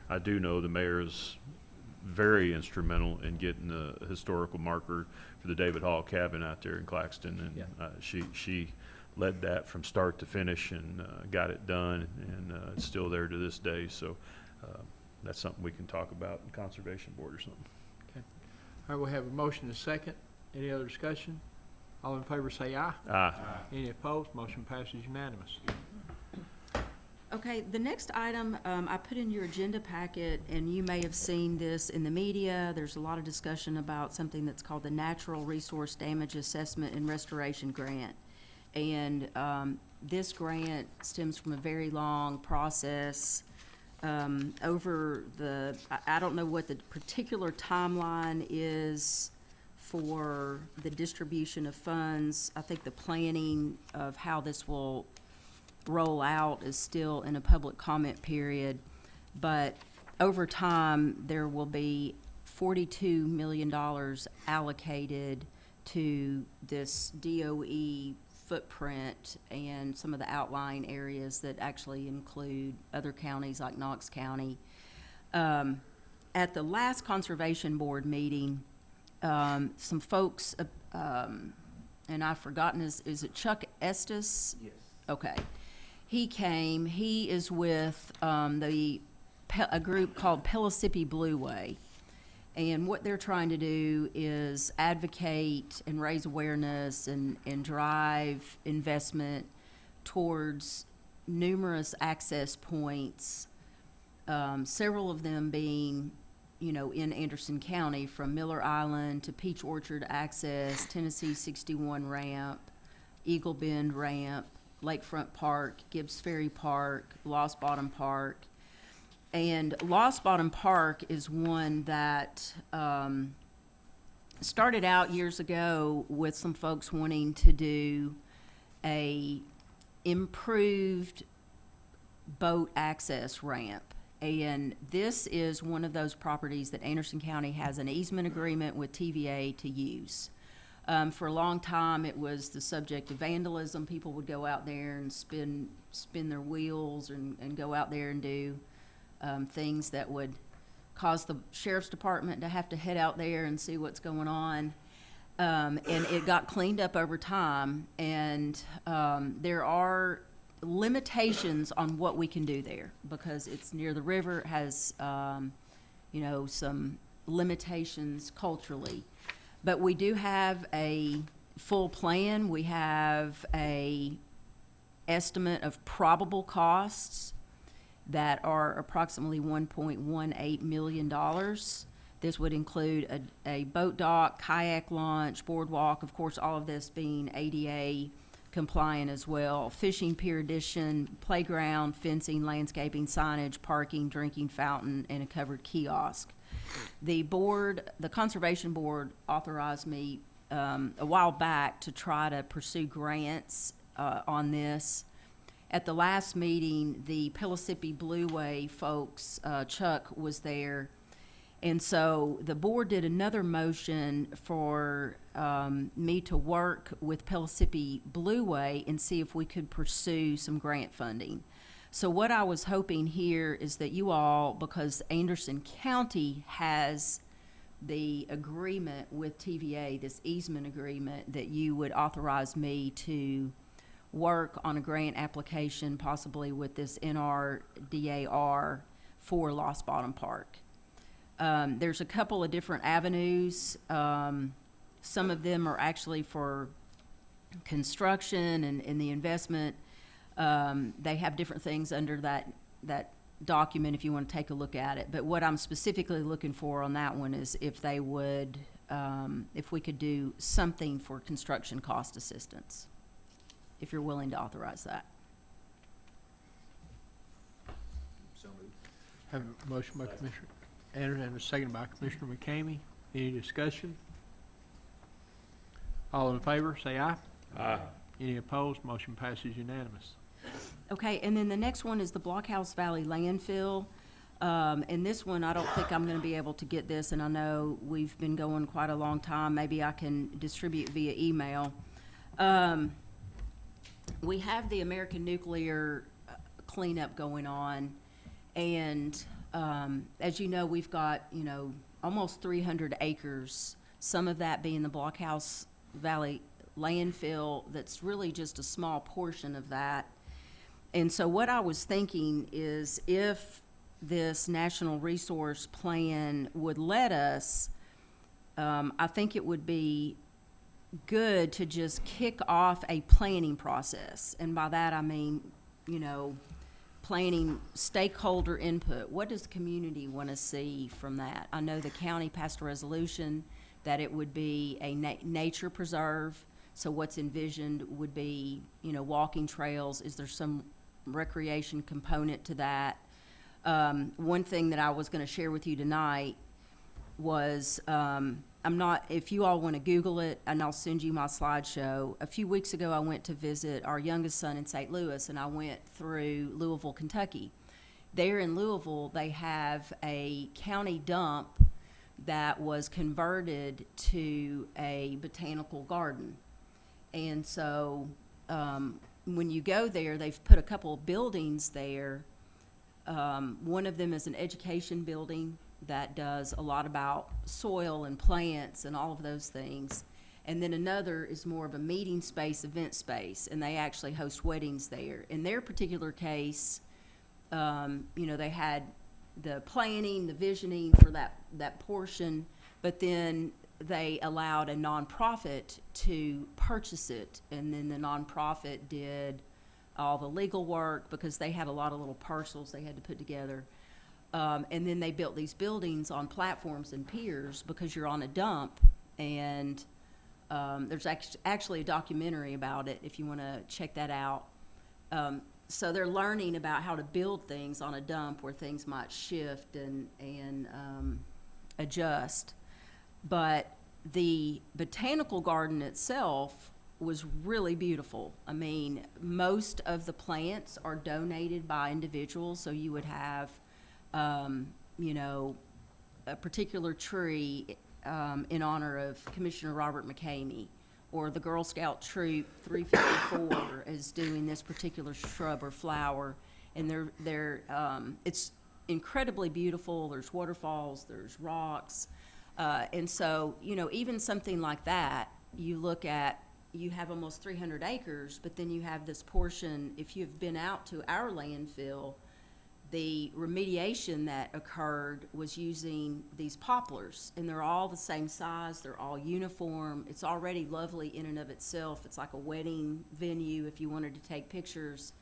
I do know the mayor is very instrumental in getting the historical marker for the David Hall cabin out there in Claxton, and she led that from start to finish and got it done, and it's still there to this day. So that's something we can talk about in Conservation Board or something. All right, we have a motion and a second. Any other discussion? All in favor say aye. Aye. Any opposed? Motion passes unanimous. Okay, the next item, I put in your agenda packet, and you may have seen this in the media. There's a lot of discussion about something that's called the Natural Resource Damage Assessment and Restoration Grant. And this grant stems from a very long process over the, I don't know what the particular timeline is for the distribution of funds. I think the planning of how this will roll out is still in a public comment period, but over time, there will be $42 million allocated to this DOE footprint and some of the outlying areas that actually include other counties like Knox County. At the last Conservation Board meeting, some folks, and I've forgotten, is it Chuck Estes? Yes. Okay. He came, he is with a group called Pellissippi Blue Way. And what they're trying to do is advocate and raise awareness and drive investment towards numerous access points, several of them being, you know, in Anderson County, from Miller Island to Peach Orchard access, Tennessee 61 ramp, Eagle Bend ramp, Lakefront Park, Gibbs Ferry Park, Lost Bottom Park. And Lost Bottom Park is one that started out years ago with some folks wanting to do a improved boat access ramp. And this is one of those properties that Anderson County has an easement agreement with TVA to use. For a long time, it was the subject of vandalism. People would go out there and spin their wheels and go out there and do things that would cause the sheriff's department to have to head out there and see what's going on. And it got cleaned up over time, and there are limitations on what we can do there because it's near the river. It has, you know, some limitations culturally. But we do have a full plan. We have a estimate of probable costs that are approximately $1.18 million. This would include a boat dock, kayak launch, boardwalk, of course, all of this being ADA compliant as well, fishing pier addition, playground, fencing, landscaping, signage, parking, drinking fountain, and a covered kiosk. The Conservation Board authorized me a while back to try to pursue grants on this. At the last meeting, the Pellissippi Blue Way folks, Chuck was there, and so the board did another motion for me to work with Pellissippi Blue Way and see if we could pursue some grant funding. So what I was hoping here is that you all, because Anderson County has the agreement with TVA, this easement agreement, that you would authorize me to work on a grant application, possibly with this NRDAR for Lost Bottom Park. There's a couple of different avenues. Some of them are actually for construction and the investment. They have different things under that document if you want to take a look at it. But what I'm specifically looking for on that one is if they would, if we could do something for construction cost assistance, if you're willing to authorize that. Have a motion by Commissioner Anderson and a second by Commissioner McCamey. Any discussion? All in favor, say aye. Aye. Any opposed? Motion passes unanimous. Okay, and then the next one is the Blockhouse Valley landfill. And this one, I don't think I'm gonna be able to get this, and I know we've been going quite a long time. Maybe I can distribute via email. We have the American Nuclear cleanup going on, and, as you know, we've got, almost 300 acres, some of that being the Blockhouse Valley landfill, that's really just a small portion of that. And so what I was thinking is if this National Resource Plan would let us, I think it would be good to just kick off a planning process. And by that, I mean, planning stakeholder input. What does the community want to see from that? I know the county passed a resolution that it would be a nature preserve. So what's envisioned would be, walking trails. Is there some recreation component to that? One thing that I was going to share with you tonight was, if you all want to Google it, and I'll send you my slideshow. A few weeks ago, I went to visit our youngest son in St. Louis, and I went through Louisville, Kentucky. There in Louisville, they have a county dump that was converted to a botanical garden. And so, when you go there, they've put a couple of buildings there. One of them is an education building that does a lot about soil and plants and all of those things. And then another is more of a meeting space, event space, and they actually host weddings there. In their particular case, they had the planning, the visioning for that portion, but then they allowed a nonprofit to purchase it, and then the nonprofit did all the legal work because they had a lot of little parcels they had to put together. And then they built these buildings on platforms and piers because you're on a dump, and there's actually a documentary about it if you want to check that out. So they're learning about how to build things on a dump where things might shift and adjust. But the botanical garden itself was really beautiful. I mean, most of the plants are donated by individuals, so you would have, a particular tree in honor of Commissioner Robert McCamey, or the Girl Scout Troop 354 is doing this particular shrub or flower, and it's incredibly beautiful. There's waterfalls, there's rocks, and so, even something like that, you have almost 300 acres, but then you have this portion, if you've been out to our landfill, the remediation that occurred was using these poplars, and they're all the same size, they're all uniform. It's already lovely in and of itself. It's like a wedding venue if you wanted to take pictures,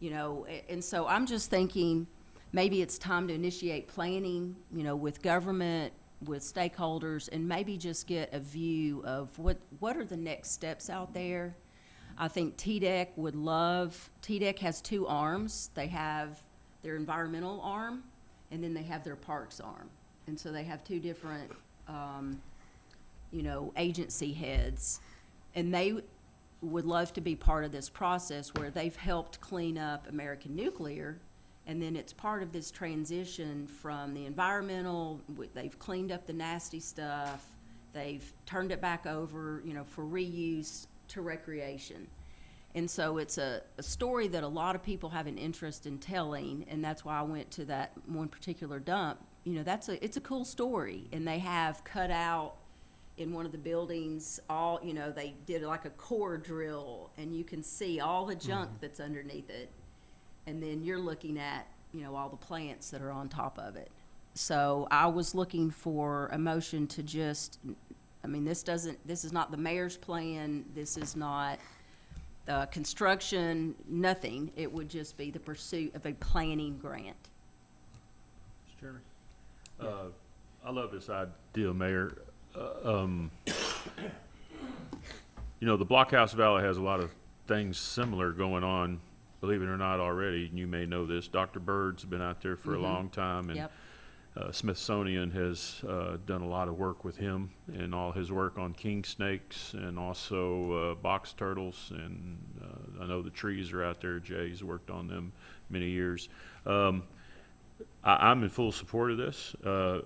and so I'm just thinking maybe it's time to initiate planning, with government, with stakeholders, and maybe just get a view of what are the next steps out there. I think TDEC has two arms. They have their environmental arm, and then they have their parks arm. And so they have two different, agency heads. And they would love to be part of this process where they've helped clean up American Nuclear, and then it's part of this transition from the environmental, they've cleaned up the nasty stuff, they've turned it back over, for reuse to recreation. And so it's a story that a lot of people have an interest in telling, and that's why I went to that one particular dump. It's a cool story, and they have cut out in one of the buildings they did like a core drill, and you can see all the junk that's underneath it, and then you're looking at all the plants that are on top of it. So I was looking for a motion to just, this is not the mayor's plan, this is not construction, nothing. It would just be the pursuit of a planning grant. Mr. Chairman? I love this idea, Mayor. The Blockhouse Valley has a lot of things similar going on, believe it or not already, and you may know this. Dr. Bird's been out there for a long time, and Yep. Smithsonian has done a lot of work with him and all his work on king snakes and also box turtles. And I know the trees are out there. Jay's worked on them many years. I'm in full support of this.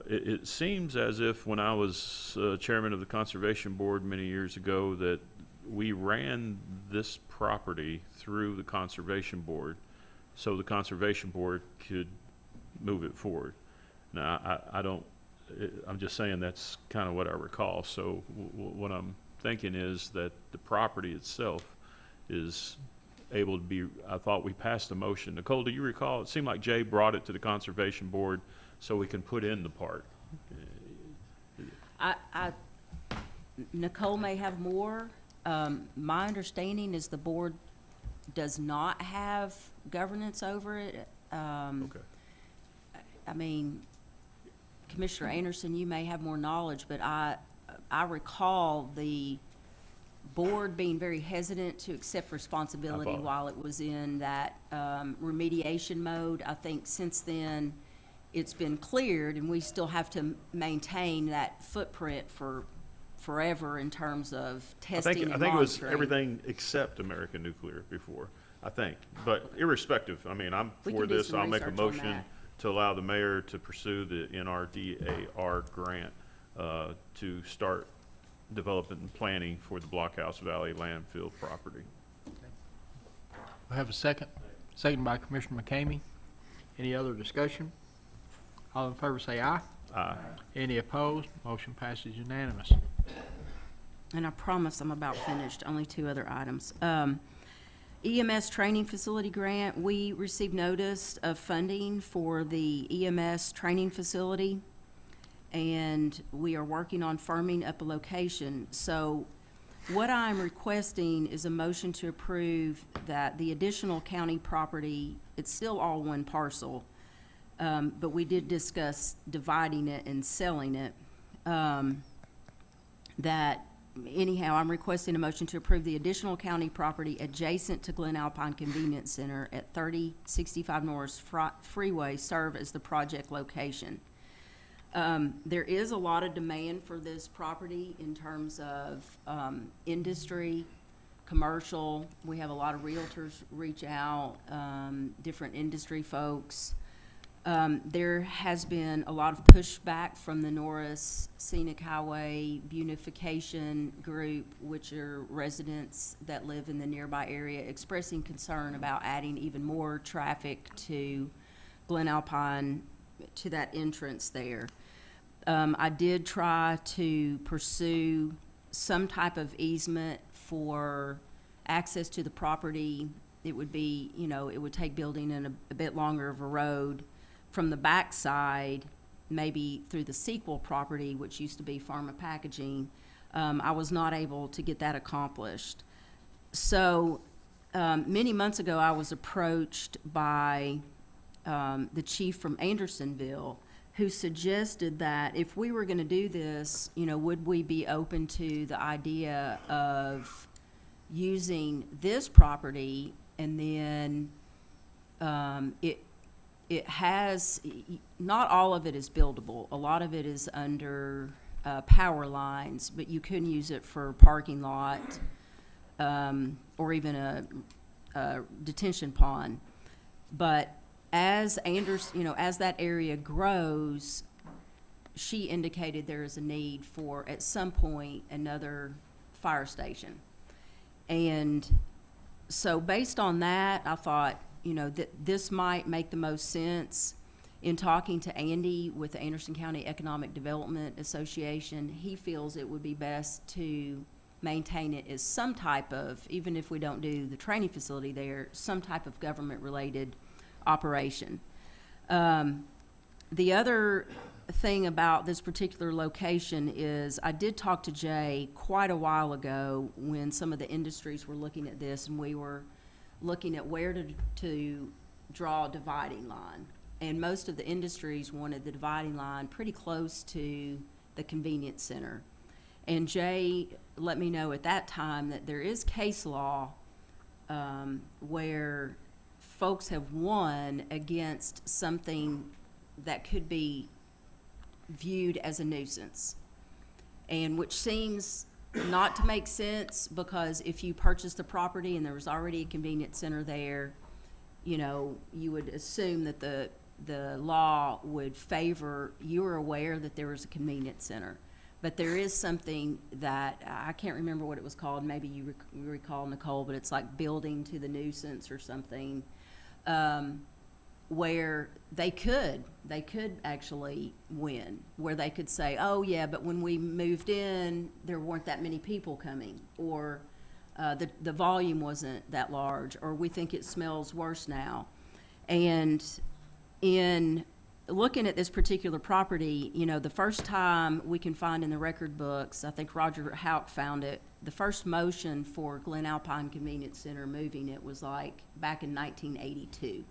It seems as if when I was chairman of the Conservation Board many years ago that we ran this property through the Conservation Board so the Conservation Board could move it forward. Now, I'm just saying that's kind of what I recall. So what I'm thinking is that the property itself is able to be, I thought we passed a motion. Nicole, do you recall? It seemed like Jay brought it to the Conservation Board so we can put in the park. Nicole may have more. My understanding is the board does not have governance over it. Okay. I mean, Commissioner Anderson, you may have more knowledge, but I recall the board being very hesitant to accept responsibility follow. while it was in that remediation mode. I think since then, it's been cleared, and we still have to maintain that footprint for forever in terms of testing and I think it was monitoring. everything except American Nuclear before, I think. But irrespective, I mean, I'm We for can do this. some I'll make a research on motion that. to allow the mayor to pursue the NRDAR grant to start development and planning for the Blockhouse Valley landfill property. We have a second. Second by Commissioner McCamey. Any other discussion? All in favor say aye. Aye. Any opposed? Motion passes unanimous. And I promise I'm about finished, only two other items. EMS training facility grant, we received notice of funding for the EMS training facility, and we are working on firming up a location. So what I'm requesting is a motion to approve that the additional county property, it's still all one parcel, but we did discuss dividing it and selling it. Anyhow, I'm requesting a motion to approve the additional county property adjacent to Glen Alpine Convenience Center at 3065 Norris Freeway serve as the project location. There is a lot of demand for this property in terms of industry, commercial. We have a lot of realtors reach out, different industry folks. There has been a lot of pushback from the Norris Scenic Highway Beautification Group, which are residents that live in the nearby area, expressing concern about adding even more traffic to Glen Alpine, to that entrance there. I did try to pursue some type of easement for access to the property. It would be, it would take building in a bit longer of a road from the backside, maybe through the Sequel property, which used to be Pharma Packaging. I was not able to get that accomplished. So many months ago, I was approached by the chief from Andersonville, who suggested that if we were going to do this, would we be open to the idea of using this property, and then it has, not all of it is buildable. A lot of it is under power lines, but you couldn't use it for parking lot or even a detention pond. But as as that area grows, she indicated there is a need for, at some point, another fire station. And so based on that, I thought, that this might make the most sense. In talking to Andy with the Anderson County Economic Development Association, he feels it would be best to maintain it as some type of, even if we don't do the training facility there, some type of government-related operation. The other thing about this particular location is I did talk to Jay quite a while ago when some of the industries were looking at this, and we were looking at where to draw a dividing line. And most of the industries wanted the dividing line pretty close to the convenience center. And Jay let me know at that time that there is case law where folks have won against something that could be viewed as a nuisance. And which seems not to make sense, because if you purchased the property and there was already a convenience center there, you know, you would assume that the law would favor, you were aware that there was a convenience center. But there is something that, I can't remember what it was called, maybe you recall, Nicole, but it's like building to the nuisance or something, where they could actually win, where they could say, oh yeah, but when we moved in, there weren't that many people coming, or the volume wasn't that large, or we think it smells worse now. And in looking at this particular property, you know, the first time we can find in the record books, I think Roger Houck found it, the first motion for Glen Alpine Convenience Center moving it was like back in 1982.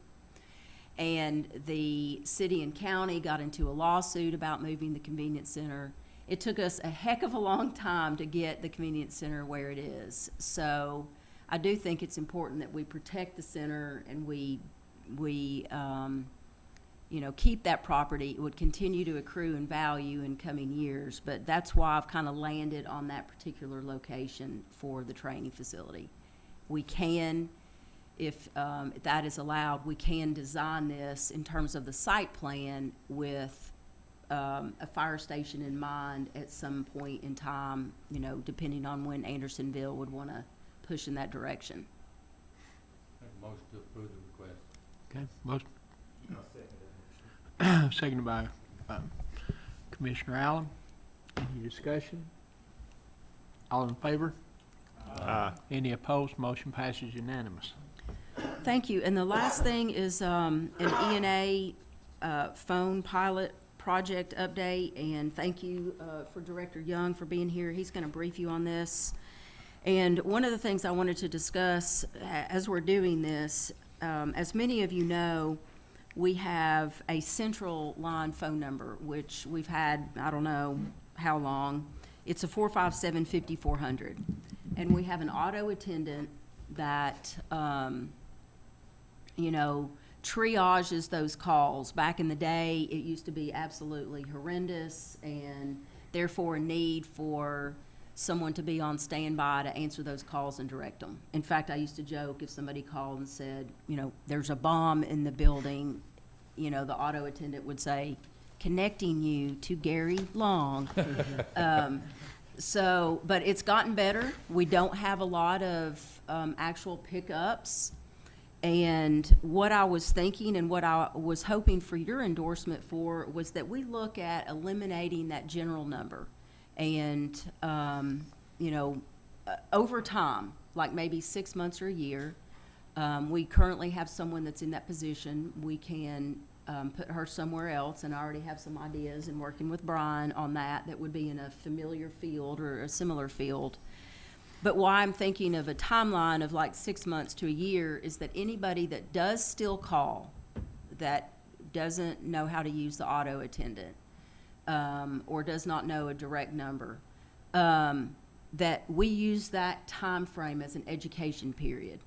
And the city and county got into a lawsuit about moving the convenience center. It took us a heck of a long time to get the convenience center where it is. So I do think it's important that we protect the center and we you know, keep that property. It would continue to accrue in value in coming years, but that's why I've kind of landed on that particular location for the training facility. We can, if that is allowed, we can design this in terms of the site plan with a fire station in mind at some point in time, you know, depending on when Andersonville would want to push in that direction. Motion to approve the request. Okay, motion. Seconded by Commissioner Allen. Any discussion? All in favor? Aye. Any opposed? Motion passes unanimous. Thank you. And the last thing is an E&A phone pilot project update. And thank you for Director Young for being here. He's going to brief you on this. And one of the things I wanted to discuss as we're doing this, as many of you know, we have a central line phone number, which we've had, I don't know how long. It's a 457-5400. And we have an auto attendant that, you know, triages those calls. Back in the day, it used to be absolutely horrendous, and therefore a need for someone to be on standby to answer those calls and direct them. In fact, I used to joke if somebody called and said, you know, there's a bomb in the building, you know, the auto attendant would say, connecting you to Gary Long. But it's gotten better. We don't have a lot of actual pickups. And what I was thinking and what I was hoping for your endorsement for was that we look at eliminating that general number. And, you know, over time, like maybe 6 months or a year, we currently have someone that's in that position. We can put her somewhere else, and I already have some ideas and working with Brian on that would be in a familiar field or a similar field. But why I'm thinking of a timeline of like 6 months to a year is that anybody that does still call that doesn't know how to use the auto attendant, or does not know a direct number, that we use that time frame as an education period.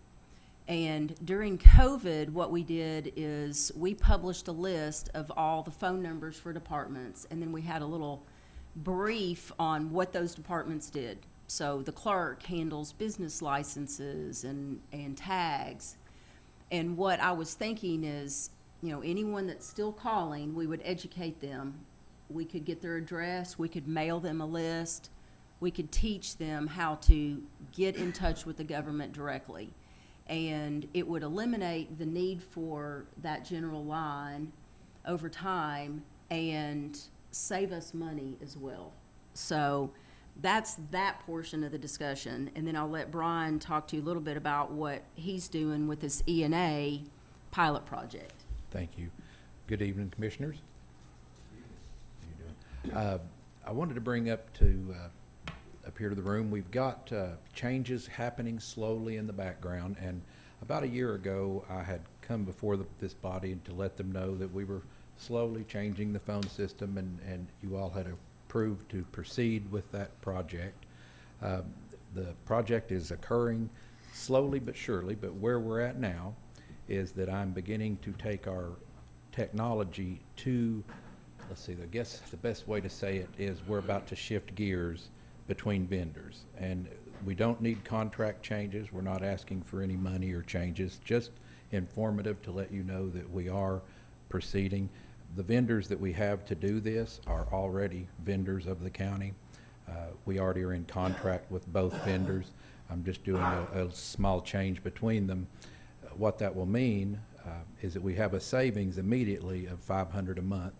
And during COVID, what we did is we published a list of all the phone numbers for departments, and then we had a little brief on what those departments did. So the clerk handles business licenses and tags. And what I was thinking is, you know, anyone that's still calling, we would educate them. We could get their address, we could mail them a list, we could teach them how to get in touch with the government directly. And it would eliminate the need for that general line over time and save us money as well. So that's that portion of the discussion. And then I'll let Brian talk to you a little bit about what he's doing with this E&A pilot project. Thank you. Good evening, Commissioners. How you doing? I wanted to bring up here to the room, we've got changes happening slowly in the background, and about a year ago, I had come before this body to let them know that we were slowly changing the phone system, and you all had approved to proceed with that project. The project is occurring slowly but surely, but where we're at now is that I'm beginning to take our technology to let's see, I guess the best way to say it is we're about to shift gears between vendors. And we don't need contract changes. We're not asking for any money or changes, just informative to let you know that we are proceeding. The vendors that we have to do this are already vendors of the county. We already are in contract with both vendors. I'm just doing a small change between them. What that will mean is that we have a savings immediately of $500 a month.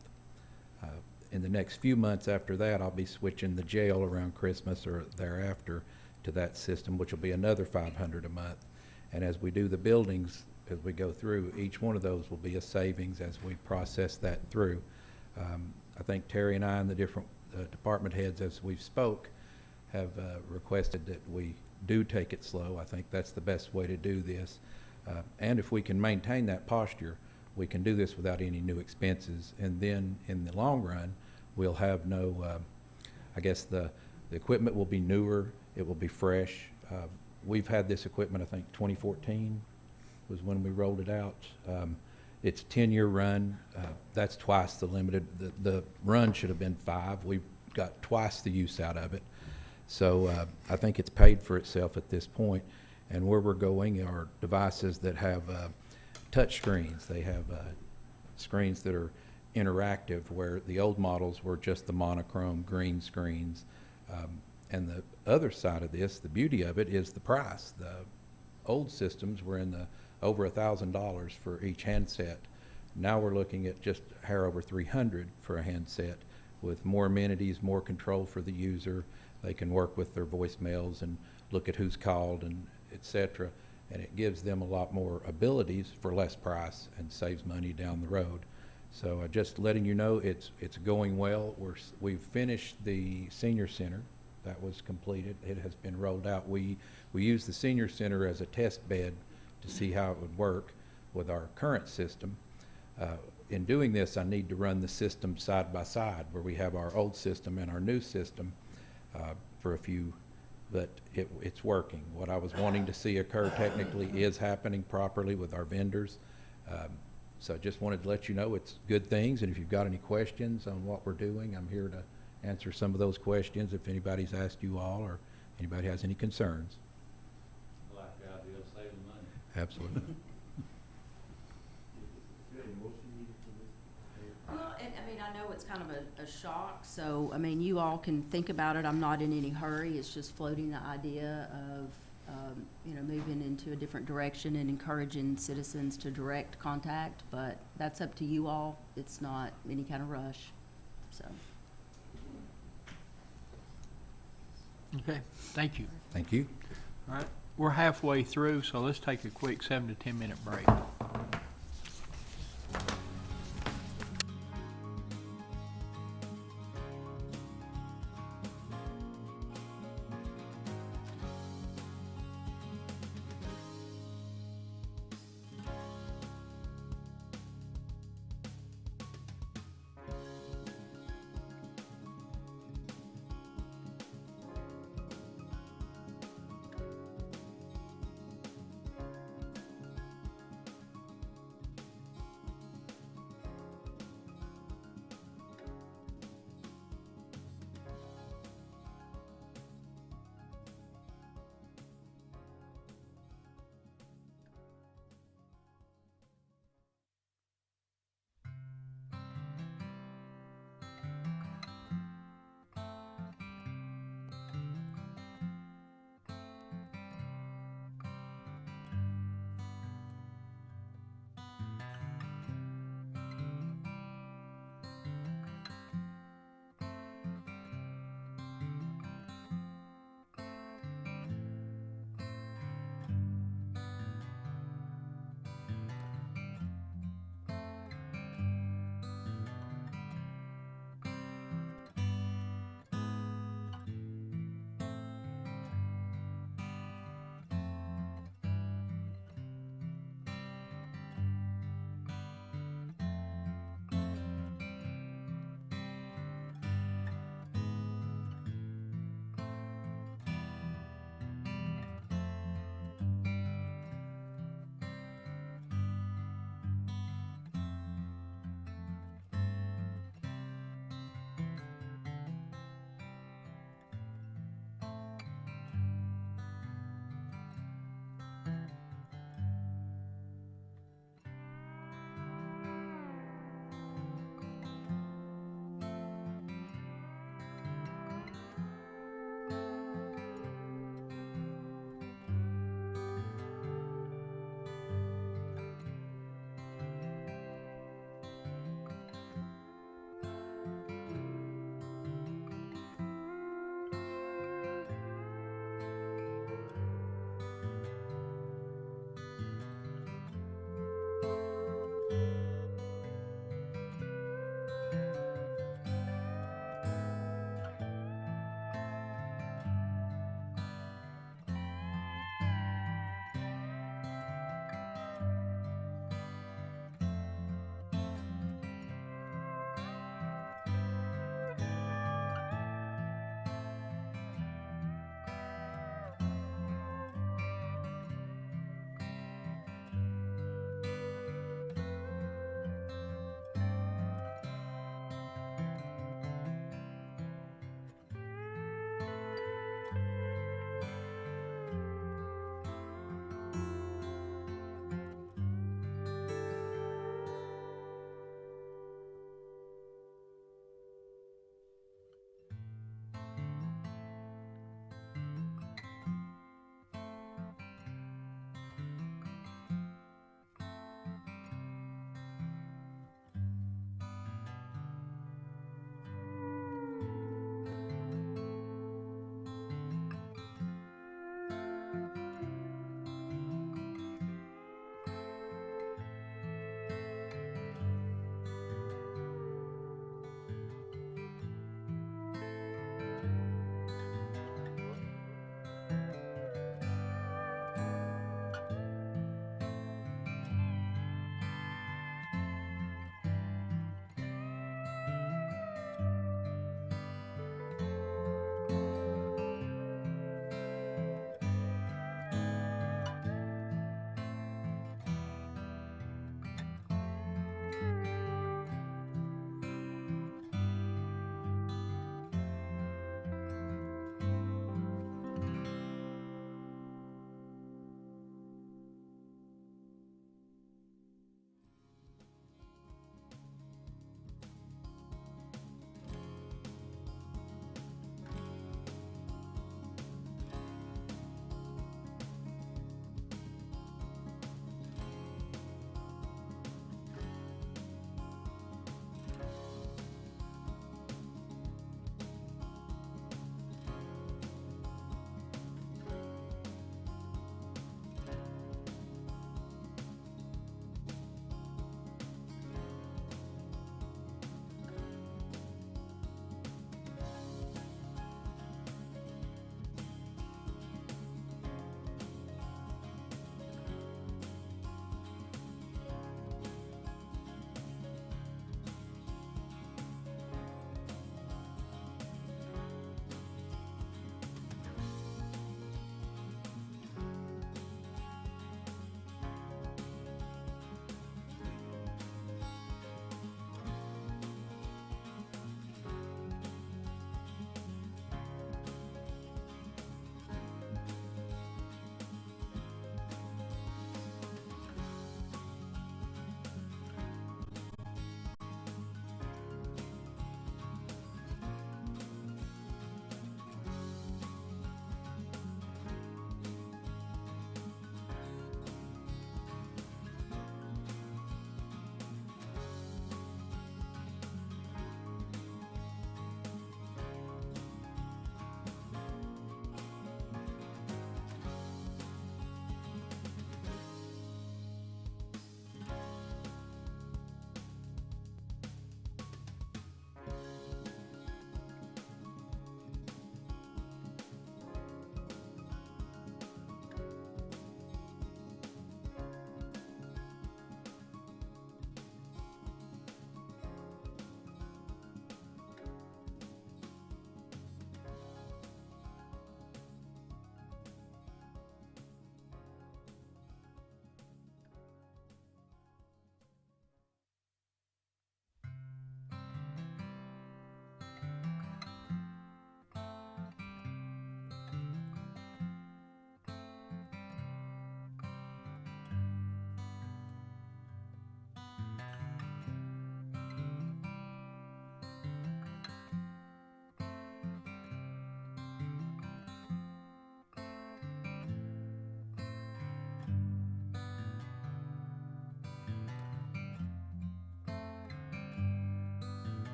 In the next few months after that, I'll be switching the jail around Christmas or thereafter to that system, which will be another $500 a month. And as we do the buildings, as we go through, each one of those will be a savings as we process that through. I think Terry and I and the different department heads, as we've spoke, have requested that we do take it slow. I think that's the best way to do this. And if we can maintain that posture, we can do this without any new expenses. And then in the long run, we'll have no, I guess the equipment will be newer, it will be fresh. We've had this equipment, I think 2014 was when we rolled it out. It's a 10-year run. That's twice the limited. The run should have been 5. We've got twice the use out of it. So I think it's paid for itself at this point. And where we're going are devices that have touch screens. They have screens that are interactive, where the old models were just the monochrome green screens. And the other side of this, the beauty of it, is the price. The old systems were in the over $1,000 for each handset. Now we're looking at just a hair over $300 for a handset, with more amenities, more control for the user. They can work with their voicemails and look at who's called and et cetera. And it gives them a lot more abilities for less price and saves money down the road. So just letting you know, it's going well. We've finished the senior center. That was completed. It has been rolled out. We use the senior center as a test bed to see how it would work with our current system. In doing this, I need to run the system side by side, where we have our old system and our new system for a few, but it's working. What I was wanting to see occur technically is happening properly with our vendors. So I just wanted to let you know it's good things, and if you've got any questions on what we're doing, I'm here to answer some of those questions if anybody's asked you all or anybody has any concerns. Like the idea of saving money. Absolutely. Well, and I mean, I know it's kind of a shock, so, I mean, you all can think about it. I'm not in any hurry. It's just floating the idea of, moving into a different direction and encouraging citizens to direct contact, but that's up to you all. It's not any kind of rush, so. Okay, thank you. Thank you. All right, we're halfway through, so let's take a quick 7 to 10 minute break.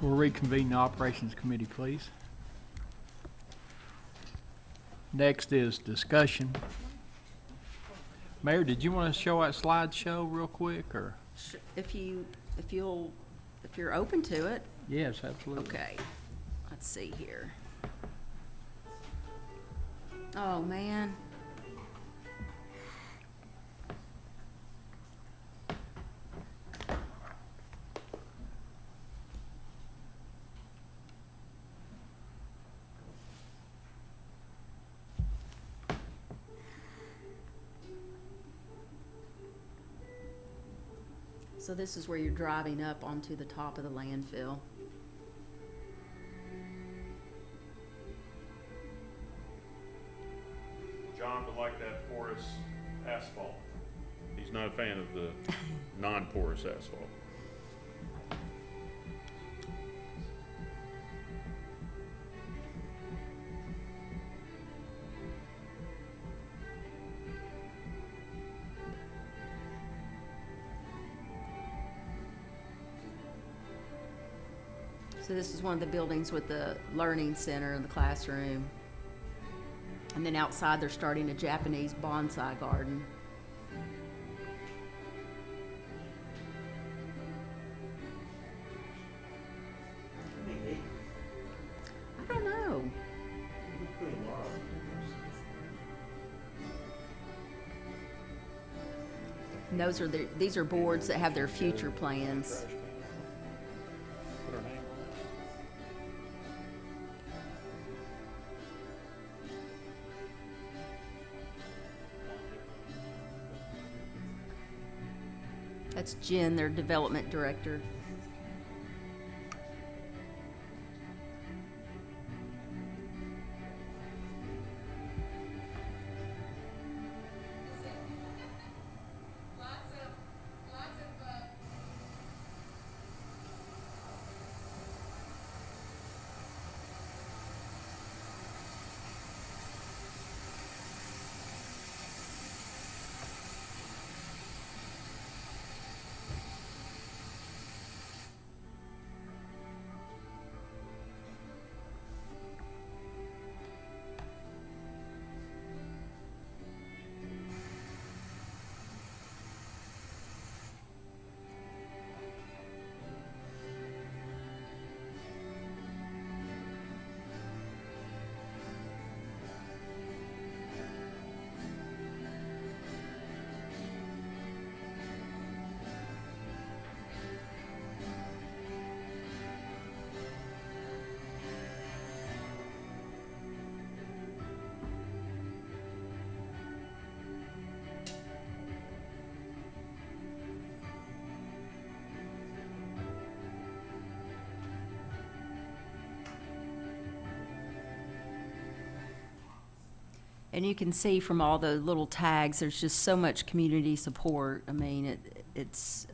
We'll reconvene the Operations Committee, please. Next is discussion. Mayor, did you want to show that slideshow real quick, or? If you're open to it. Yes, absolutely. Okay, let's see here. Oh, man. So this is where you're driving up onto the top of the landfill. John would like that porous asphalt. He's not a fan of the non-porous asphalt. So this is one of the buildings with the learning center and the classroom. And then outside, they're starting a Japanese bonsai garden. I don't know. And these are boards that have their future plans. That's Jen, their development director. And you can see from all the little tags, there's just so much community support. I mean, it's,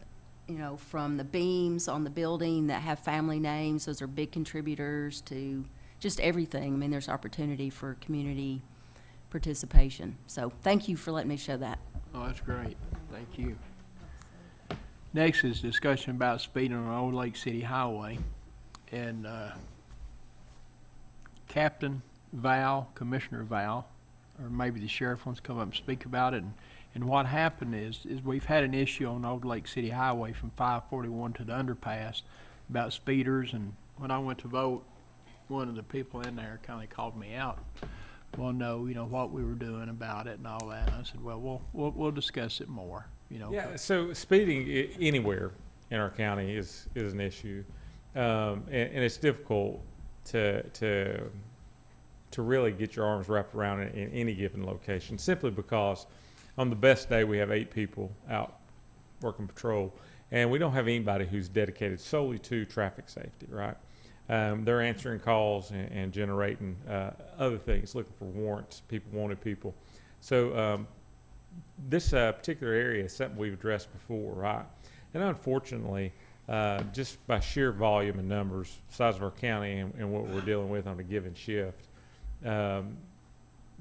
you know, from the beams on the building that have family names, those are big contributors, to just everything. I mean, there's opportunity for community participation. So thank you for letting me show that. Oh, that's great. Thank you. Next is discussion about speeding on Old Lake City Highway. And Captain Val, Commissioner Val, or maybe the sheriff wants to come up and speak about it. And what happened is we've had an issue on Old Lake City Highway from 541 to the underpass about speeders. And when I went to vote, one of the people in there kind of called me out. Well, no, you know, what we were doing about it and all that. And I said, well, we'll discuss it more, you know. Yeah, so speeding anywhere in our county is an issue. And it's difficult to really get your arms wrapped around it in any given location, simply because on the best day we have 8 people out working patrol, and we don't have anybody who's dedicated solely to traffic safety, right? They're answering calls and generating other things, looking for warrants, wanted people. So this particular area is something we've addressed before, right? And unfortunately, just by sheer volume and numbers, size of our county and what we're dealing with on a given shift,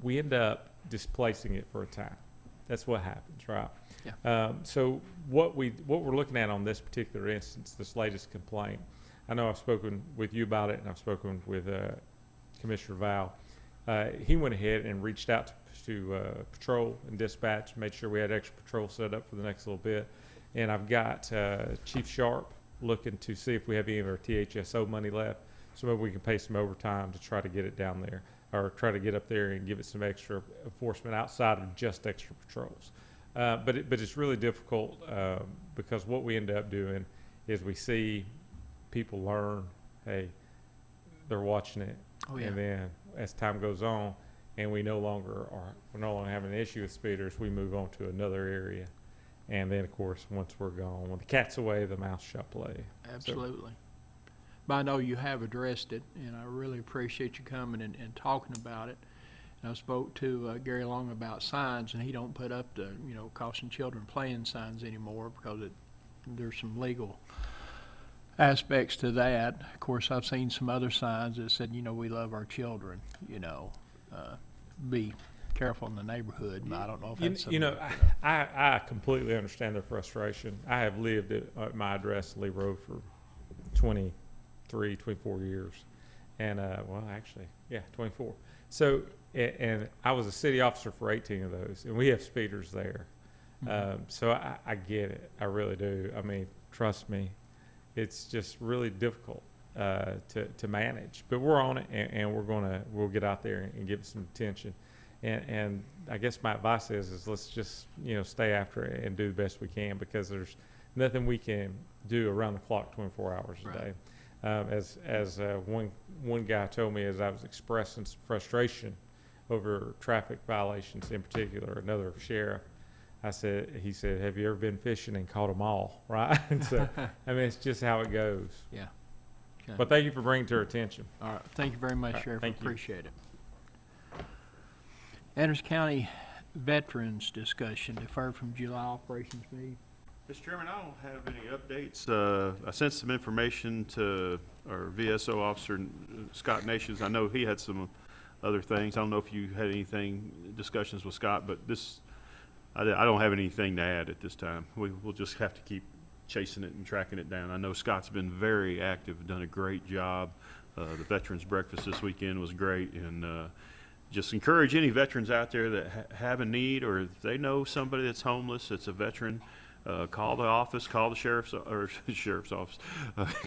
we end up displacing it for a time. That's what happens, right? Yeah. So what we're looking at on this particular instance, this latest complaint, I know I've spoken with you about it, and I've spoken with Commissioner Val. He went ahead and reached out to patrol and dispatch, made sure we had extra patrol set up for the next little bit. And I've got Chief Sharp looking to see if we have any of our THSO money left, so maybe we can pay some overtime to try to get it down there, or try to get up there and give it some extra enforcement outside of just extra patrols. But it's really difficult because what we end up doing is we see people learn, hey, they're watching it, Oh, yeah. and then as time goes on, and we're no longer having an issue with speeders, we move on to another area, and then of course once we're gone, when the cat's away, the mouse shall play. Absolutely. But I know you have addressed it, and I really appreciate you coming and talking about it. And I spoke to Gary Long about signs, and he don't put up the, caution children playing signs anymore because there's some legal aspects to that. Of course, I've seen some other signs that said, we love our children, be careful in the neighborhood, but I don't know if that's something. I completely understand their frustration. I have lived at my address, Lee Road, for 24 years. And, 24. So, and I was a city officer for 18 of those, and we have speeders there. So I get it. I really do. I mean, trust me, it's just really difficult to manage. But we're on it, and we'll get out there and give it some attention. And I guess my advice is let's just stay after it and do the best we can, because there's nothing we can do around the clock 24 hours a day. As one guy told me as I was expressing some frustration over traffic violations, in particular, another sheriff, he said, have you ever been fishing and caught them all, right? And so, I mean, it's just how it goes. Yeah. Okay. But thank you for bringing it to our attention. All right. Thank you very much, All right, Sheriff. thank you. Appreciate it. Anderson County Veterans Discussion, deferred from July Operations Meeting. Mr. Chairman, I don't have any updates. I sent some information to our VSO officer, Scott Nations. I know he had some other things. I don't know if you had discussions with Scott, but I don't have anything to add at this time. We'll just have to keep chasing it and tracking it down. I know Scott's been very active, done a great job. The Veterans Breakfast this weekend was great, and just encourage any veterans out there that have a need, or if they know somebody that's homeless, that's a veteran, call the office, call the sheriff's office,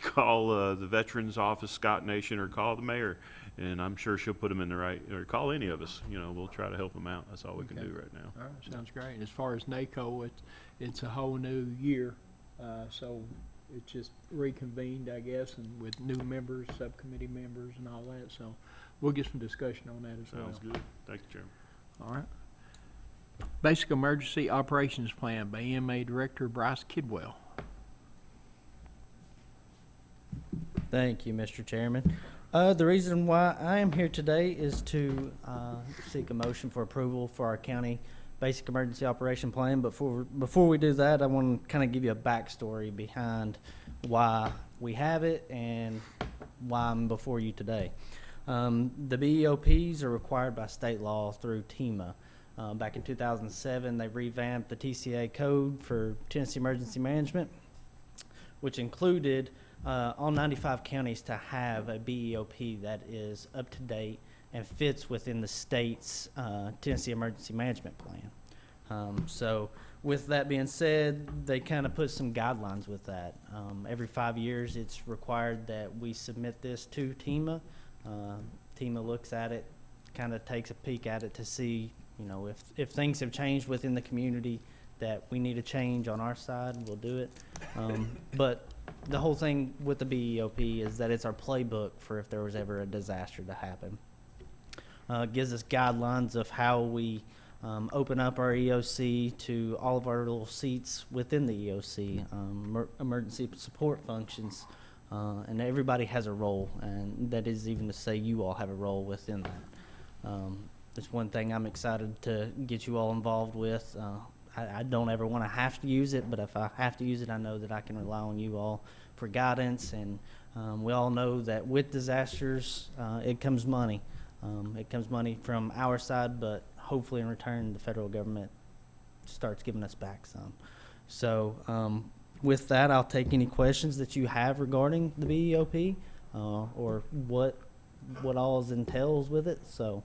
call the veterans office, Scott Nation, or call the mayor, and I'm sure she'll put them in the right, or call any of us. We'll try to help them out. That's all we can do right now. All right, sounds great. And as far as NACO, it's a whole new year, so it's just reconvened, I guess, and with new members, subcommittee members, and all that. So we'll get some discussion on that as well. Sounds good. Thank you, Chairman. All right. Basic Emergency Operations Plan by EMA Director Bryce Kidwell. Thank you, Mr. Chairman. The reason why I am here today is to seek a motion for approval for our county Basic Emergency Operation Plan. But before we do that, I want to kind of give you a backstory behind why we have it and why I'm before you today. The BEOPs are required by state law through TEMA. Back in 2007, they revamped the TCA code for Tennessee Emergency Management, which included all 95 counties to have a BEOP that is up to date and fits within the state's Tennessee Emergency Management Plan. So with that being said, they kind of put some guidelines with that. Every 5 years, it's required that we submit this to TEMA. TEMA looks at it, kind of takes a peek at it to see, if things have changed within the community that we need a change on our side, we'll do it. But the whole thing with the BEOP is that it's our playbook for if there was ever a disaster to happen. It gives us guidelines of how we open up our EOC to all of our little seats within the EOC, emergency support functions, and everybody has a role, and that is even to say you all have a role within that. That's one thing I'm excited to get you all involved with. I don't ever want to have to use it, but if I have to use it, I know that I can rely on you all for guidance. And we all know that with disasters, it comes money. It comes money from our side, but hopefully in return, the federal government starts giving us back some. So with that, I'll take any questions that you have regarding the BEOP or what all is entails with it. So,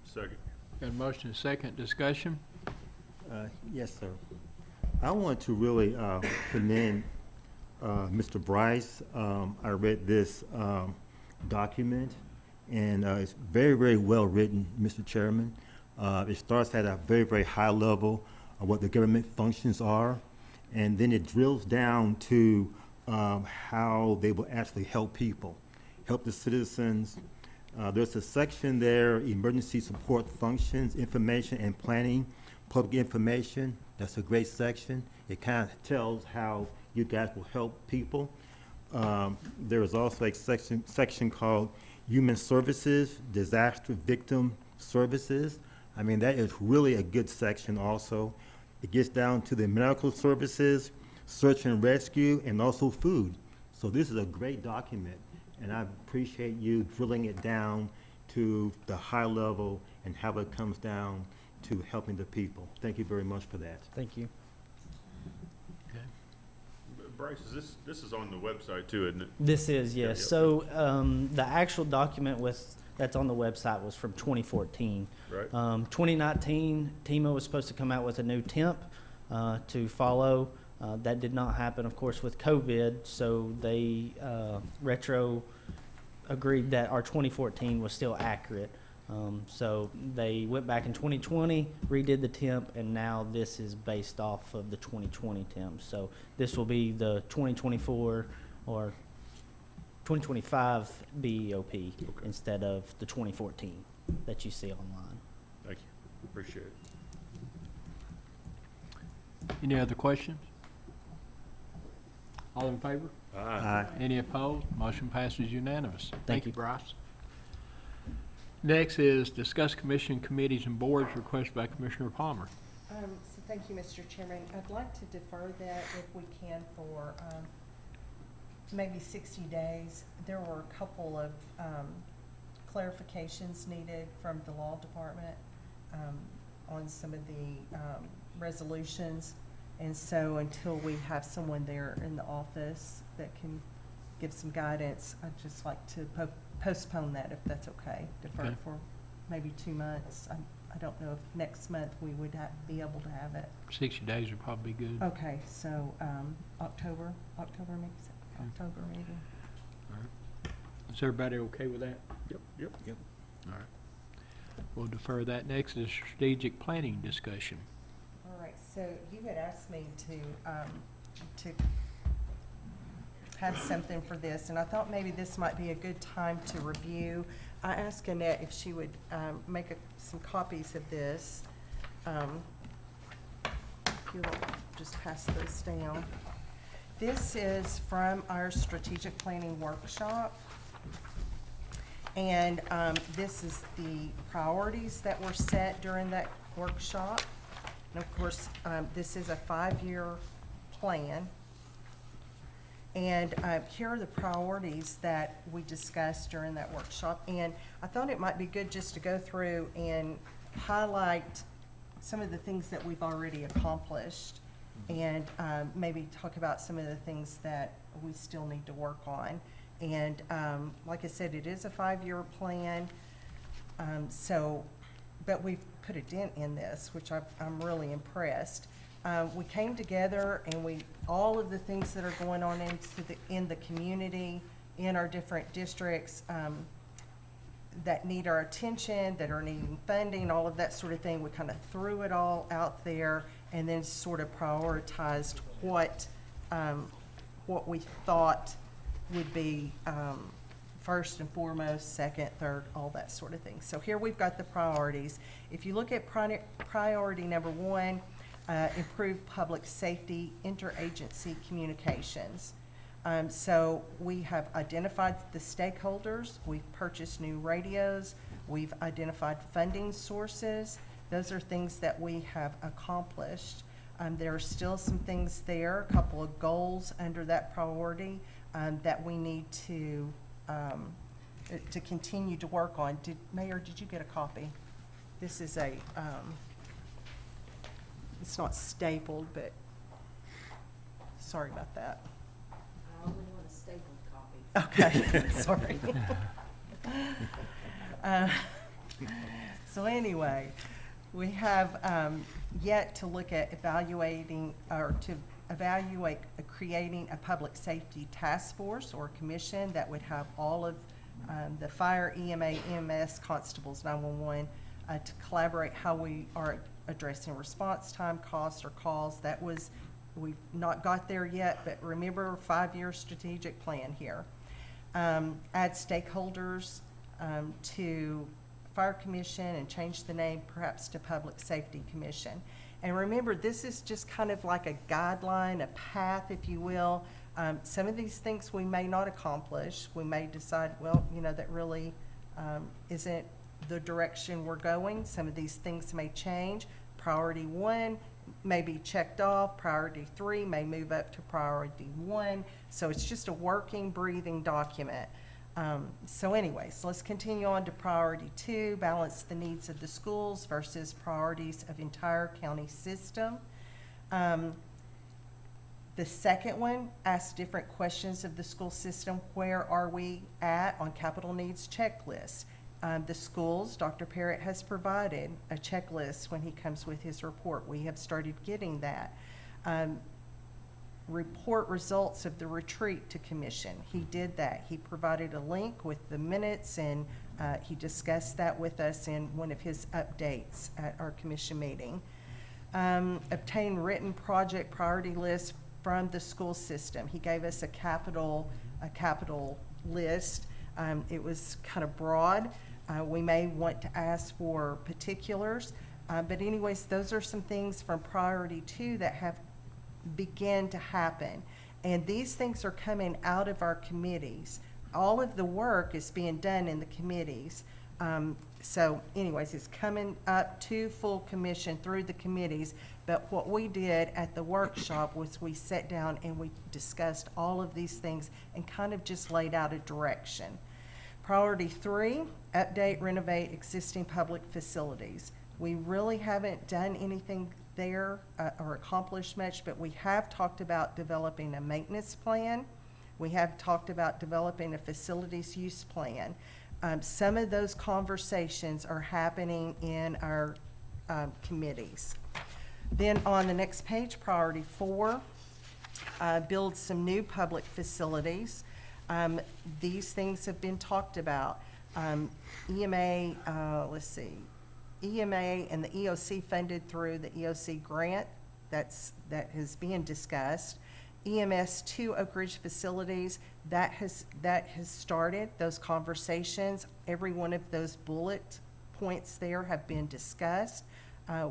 Second. Got a motion and second discussion. Yes, sir. I want to really commend Mr. Bryce. I read this document, and it's very, very well written, Mr. Chairman. It starts at a very, very high level of what the government functions are, and then it drills down to how they will actually help people, help the citizens. There's a section there, emergency support functions, information and planning, public information. That's a great section. It kind of tells how you guys will help people. There is also a section called Human Services, Disaster Victim Services. I mean, that is really a good section also. It gets down to the medical services, search and rescue, and also food. So this is a great document, and I appreciate you drilling it down to the high level and how it comes down to helping the people. Thank you very much for that. thank you. Bryce, this is on the website too, isn't it? This is, Yeah, yes. yeah. So the actual document that's on the website was from 2014. Right. 2019, TEMA was supposed to come out with a new temp to follow. That did not happen, of course, with COVID, so they retro agreed that our 2014 was still accurate. So they went back in 2020, redid the temp, and now this is based off of the 2020 temp. So this will be the 2024 or 2025 BEOP instead of the 2014 that you see online. Thank you. Appreciate it. Any other questions? All in favor? Aye. Any opposed? Motion passes unanimous. Thank You, you. Bryce. Next is discuss commission committees and boards requested by Commissioner Palmer. So thank you, Mr. Chairman. I'd like to defer that if we can for maybe 60 days. There were a couple of clarifications needed from the law department on some of the resolutions. And so until we have someone there in the office that can give some guidance, I'd just like to postpone that if that's okay. Defer Okay. it for maybe 2 months. I don't know if next month we would be able to have it. 60 days would probably be good. Okay, so October makes it, October maybe. Is everybody okay with that? Yep. All right. We'll defer that. Next is strategic planning discussion. All right, so you had asked me to have something for this, and I thought maybe this might be a good time to review. I asked Annette if she would make some copies of this. If you'll just pass those down. This is from our strategic planning workshop. And this is the priorities that were set during that workshop. And of course, this is a 5-year plan. And here are the priorities that we discussed during that workshop. And I thought it might be good just to go through and highlight some of the things that we've already accomplished and maybe talk about some of the things that we still need to work on. And like I said, it is a 5-year plan. But we've put a dent in this, which I'm really impressed. We came together and all of the things that are going on in the community, in our different districts, that need our attention, that are needing funding, all of that sort of thing, we kind of threw it all out there and then sort of prioritized what we thought would be first and foremost, second, third, all that sort of thing. So here we've got the priorities. If you look at priority number 1, improve public safety interagency communications. So we have identified the stakeholders, we've purchased new radios, we've identified funding sources. Those are things that we have accomplished. There are still some things there, a couple of goals under that priority that we need to continue to work on. Mayor, did you get a copy? This is a it's not stapled, but, sorry about that. I only want a stapled copy. Okay, sorry. Uh, So anyway, we have yet to look at evaluating, or to evaluate creating a public safety task force or commission that would have all of the fire, EMA, EMS, constables, 911, to collaborate how we are addressing response time, costs, or calls. That was, we've not got there yet, but remember, 5-year strategic plan here. Add stakeholders to Fire Commission and change the name perhaps to Public Safety Commission. And remember, this is just kind of like a guideline, a path, if you will. Some of these things we may not accomplish. We may decide, well, you know, that really isn't the direction we're going. Some of these things may change. Priority 1 may be checked off. Priority 3 may move up to priority 1. So it's just a working, breathing document. So anyways, let's continue on to priority 2, balance the needs of the schools versus priorities of entire county system. The second one asks different questions of the school system. Where are we at on capital needs checklist? The schools, Dr. Parrott has provided a checklist when he comes with his report. We have started getting that. Report results of the retreat to commission. He did that. He provided a link with the minutes, and he discussed that with us in one of his updates at our commission meeting. Obtain written project priority list from the school system. He gave us a capital list. It was kind of broad. We may want to ask for particulars, but anyways, those are some things from priority 2 that have begin to happen. And these things are coming out of our committees. All of the work is being done in the committees. So anyways, it's coming up to full commission through the committees. But what we did at the workshop was we sat down and we discussed all of these things and kind of just laid out a direction. Priority 3, update, renovate existing public facilities. We really haven't done anything there or accomplished much, but we have talked about developing a maintenance plan. We have talked about developing a facilities use plan. Some of those conversations are happening in our committees. Then on the next page, priority 4, build some new public facilities. These things have been talked about. EMA, let's see, EMA and the EOC funded through the EOC grant that is being discussed. EMS 2 Oak Ridge facilities, that has started those conversations. Every one of those bullet points there have been discussed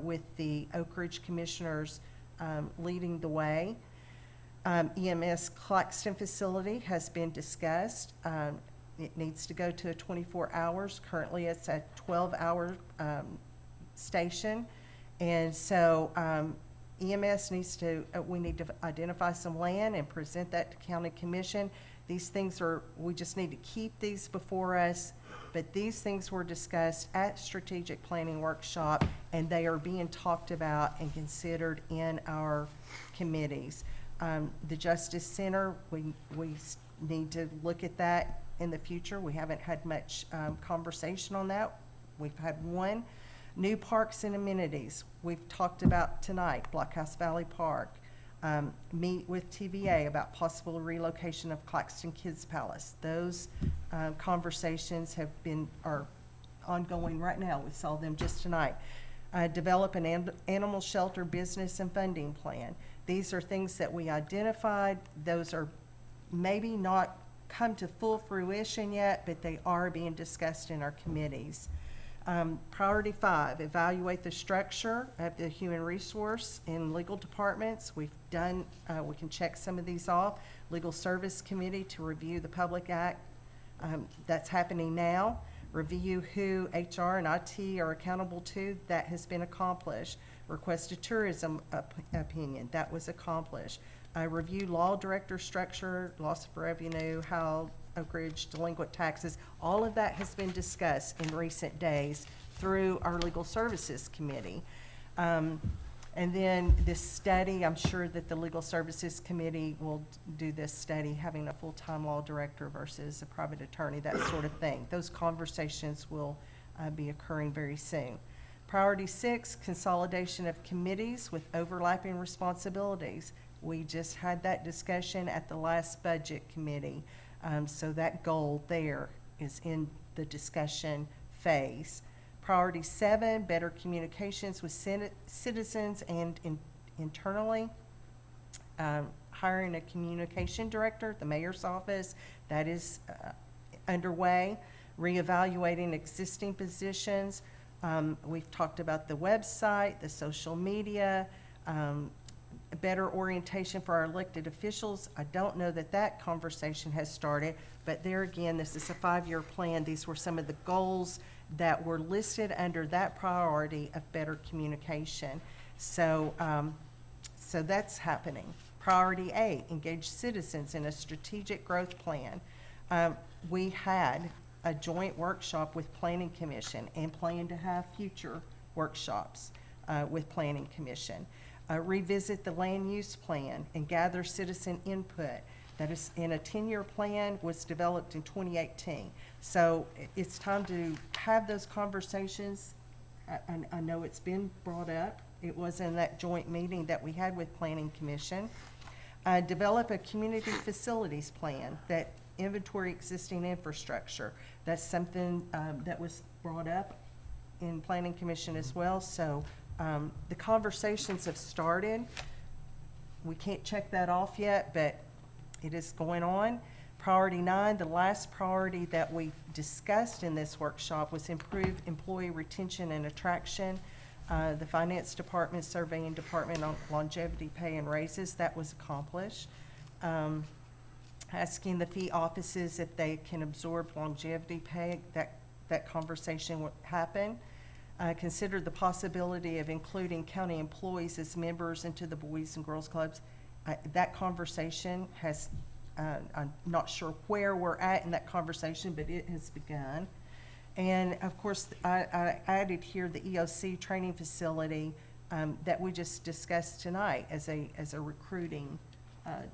with the Oak Ridge commissioners leading the way. EMS Claxton facility has been discussed. It needs to go to 24 hours. Currently, it's a 12-hour station. And so EMS needs to, we need to identify some land and present that to county commission. These things are, we just need to keep these before us. But these things were discussed at strategic planning workshop, and they are being talked about and considered in our committees. The Justice Center, we need to look at that in the future. We haven't had much conversation on that. We've had one. New parks and amenities, we've talked about tonight, Blockhouse Valley Park. Meet with TVA about possible relocation of Claxton Kids Palace. Those conversations are ongoing right now. We saw them just tonight. Develop an animal shelter business and funding plan. These are things that we identified. Those are maybe not come to full fruition yet, but they are being discussed in our committees. Priority 5, evaluate the structure of the human resource and legal departments. We've done, we can check some of these off. Legal Service Committee to review the Public Act. That's happening now. Review who HR and IT are accountable to. That has been accomplished. Request a tourism opinion. That was accomplished. Review law director structure, loss of revenue, how Oak Ridge delinquent taxes. All of that has been discussed in recent days through our Legal Services Committee. And And then this study, I'm sure that the Legal Services Committee will do this study, having a full-time law director versus a private attorney, that sort of thing. Those conversations will be occurring very soon. Priority 6, consolidation of committees with overlapping responsibilities. We just had that discussion at the last budget committee. So that goal there is in the discussion phase. Priority 7, better communications with citizens and internally. Hiring a communication director at the mayor's office, that is underway. Reevaluating existing positions. We've talked about the website, the social media, better orientation for our elected officials. I don't know that that conversation has started, but there again, this is a 5-year plan. These were some of the goals that were listed under that priority of better communication. So, so that's happening. Priority 8, engage citizens in a strategic growth plan. We had a joint workshop with Planning Commission and plan to have future workshops with Planning Commission. Revisit the land use plan and gather citizen input. That is in a 10-year plan, was developed in 2018. So it's time to have those conversations. I know it's been brought up. It was in that joint meeting that we had with Planning Commission. Develop a community facilities plan that inventory existing infrastructure. That's something that was brought up in Planning Commission as well. So the conversations have started. We can't check that off yet, but it is going on. Priority 9, the last priority that we discussed in this workshop was improve employee retention and attraction. The Finance Department, Surveying Department on longevity pay and raises, that was accomplished. Asking the fee offices if they can absorb longevity pay, that conversation will happen. Consider the possibility of including county employees as members into the Boys and Girls Clubs. That conversation has, I'm not sure where we're at in that conversation, but it has begun. And of course, I added here the EOC training facility that we just discussed tonight as a recruiting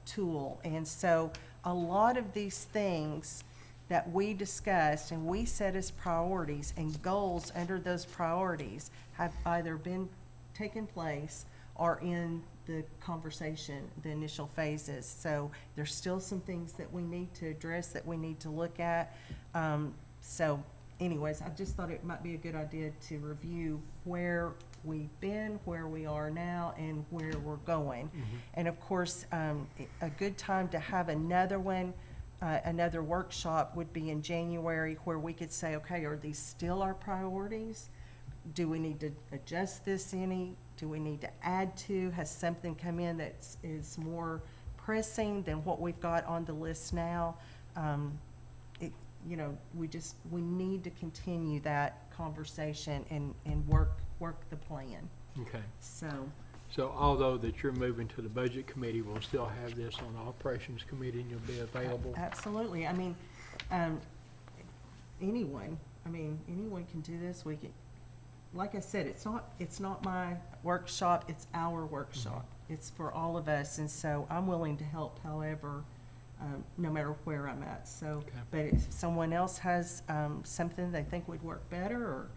tool. And so a lot of these things that we discussed and we set as priorities and goals under those priorities have either been taken place or in the conversation, the initial phases. So there's still some things that we need to address, that we need to look at. So anyways, I just thought it might be a good idea to review where we've been, where we are now, and where we're going. And of course, a good time to have another one, another workshop would be in January, where we could say, okay, are these still our priorities? Do we need to adjust this any? Do we need to add to? Has something come in that is more pressing than what we've got on the list now? We need to continue that conversation and work the plan. Okay. So although that you're moving to the budget committee, we'll still have this on the operations committee and you'll be available? absolutely. I mean, anyone can do this. We can, like I said, it's not my workshop, it's our workshop. It's for all of us, and so I'm willing to help however, no matter where I'm at. So, Okay. but if someone else has something they think would work better or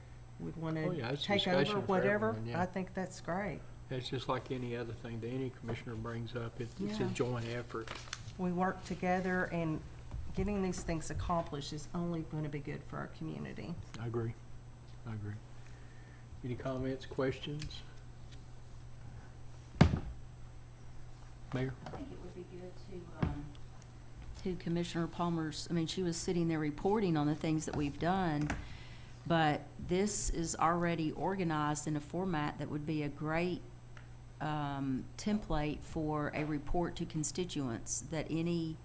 would want Oh, yeah, to it's take discussion over, for whatever, everyone, yeah. I think that's great. It's just like any other thing that any commissioner brings up. It's a Yeah. joint effort. We work together, and getting these things accomplished is only going to be good for our community. I agree. Any comments, questions? Mayor? I think it would be good to Commissioner Palmer's, she was sitting there reporting on the things that we've done, but this is already organized in a format that would be a great template for a report to constituents that any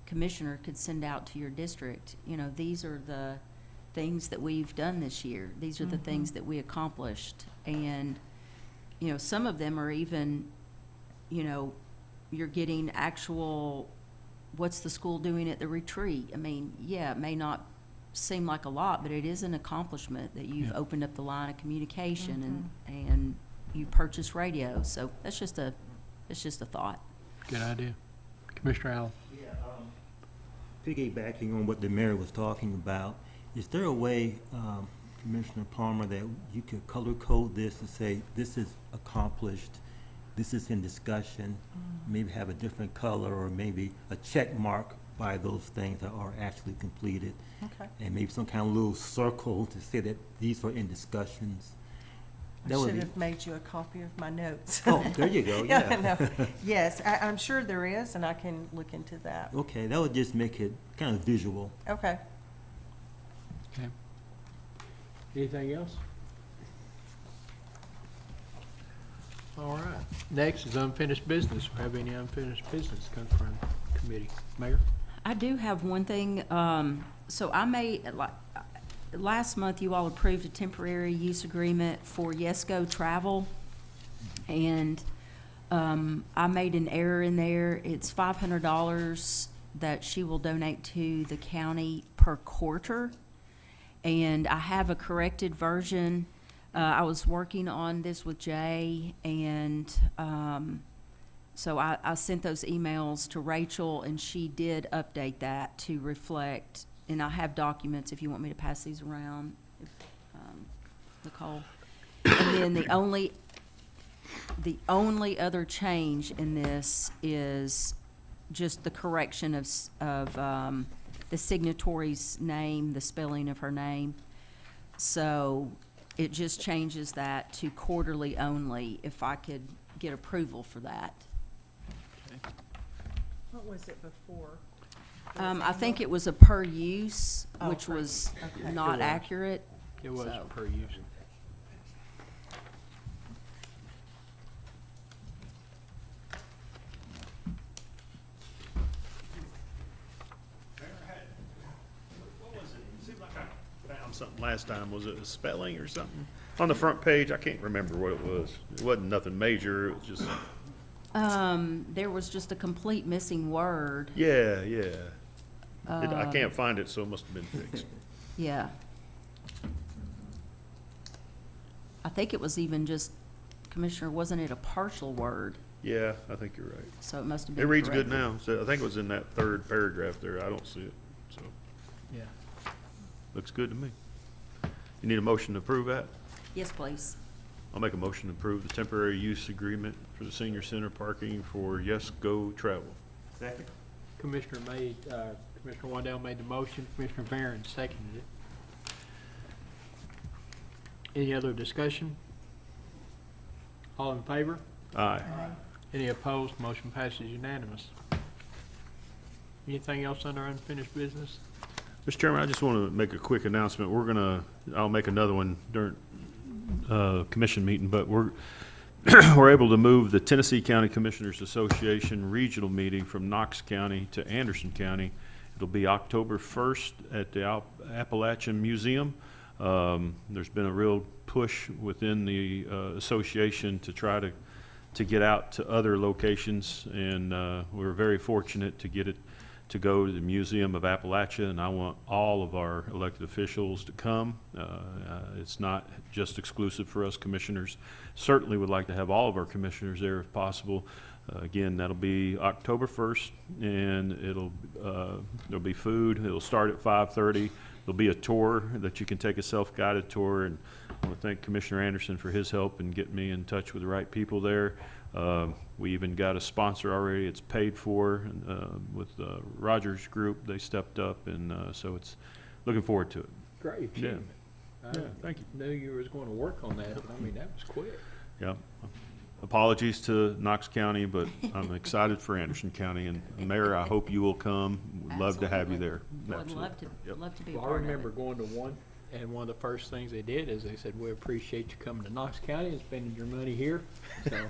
commissioner could send out to your district. These are the things that we've done this year. These are the things that we accomplished. And, some of them are even, you're getting actual, what's the school doing at the retreat? It may not seem like a lot, but it is an accomplishment that you've Yeah. opened up the line of communication and you purchase radios. So that's just a thought. Good idea. Commissioner Allen? Yeah, piggybacking on what the mayor was talking about, is there a way, Commissioner Palmer, that you could color code this to say, this is accomplished, this is in discussion, maybe have a different color, or maybe a check mark by those things that are actually completed, Okay. and maybe some kind of little circle to say that these are in discussions? I That would should be- have made you a copy of my notes. Oh, there you go, yeah. No. Yes, I'm sure there is, and I can look into that. Okay, that would just make it kind of visual. Okay. Okay. Anything else? All right. Next is unfinished business. We have any unfinished business come from committee? Mayor? I do have one thing. So I made, last month, you all approved a temporary use agreement for Yesco Travel. And I made an error in there. It's $500 that she will donate to the county per quarter. And I have a corrected version. I was working on this with Jay, and so I sent those emails to Rachel, and she did update that to reflect, and I have documents if you want me to pass these around, if, Nicole. And then the only other change in this is just the correction of the signatory's name, the spelling of her name. So it just changes that to quarterly only, if I could get approval for that. What was it before? I think it was a per use, Oh, which per was use, okay. not It was. accurate. It was So- per use. What was it? It seemed like I found something last time. Was it a spelling or something? On the front page, I can't remember what it was. It wasn't nothing major, it was just, There was just a complete missing word. yeah. I can't find it, so it must have been fixed. Yeah. I think it was even just, Commissioner, wasn't it a partial word? Yeah, I think you're right. So it must have been It reads good corrected. now, so I think it was in that third paragraph there. I don't see it, so, Yeah. looks good to me. You need a motion to approve that? Yes, please. I'll make a motion to approve the temporary use agreement for the senior center parking for Yes Go Travel. Second. Commissioner Waddell made the motion, Commissioner Barron seconded it. Any other discussion? All in favor? Aye. Any opposed? Motion passes unanimous. Anything else under unfinished business? Mr. Chairman, I just want to make a quick announcement. I'll make another one during commission meeting, but we're able to move the Tennessee County Commissioners Association regional meeting from Knox County to Anderson County. It'll be October 1st at the Appalachian Museum. There's been a real push within the association to try to get out to other locations, and we're very fortunate to get it to go to the Museum of Appalachia, and I want all of our elected officials to come. It's not just exclusive for us commissioners. Certainly would like to have all of our commissioners there if possible. Again, that'll be October 1st, and there'll be food. It'll start at 5:30. There'll be a tour that you can take, a self-guided tour, and I want to thank Commissioner Anderson for his help in getting me in touch with the right people there. We even got a sponsor already. It's paid for with Rogers Group. They stepped up, and so it's looking forward to it. Great Yeah. achievement. Yeah, thank you. Knew you was going to work on that, but I mean, that was quick. Yeah. Apologies to Knox County, but I'm excited for Anderson County. And Mayor, I hope you will come. We'd love to have you there. Would Absolutely. love to be a Well, I part of remember it. going to one, and one of the first things they did is they said, we appreciate you coming to Knox County and spending your money here. So,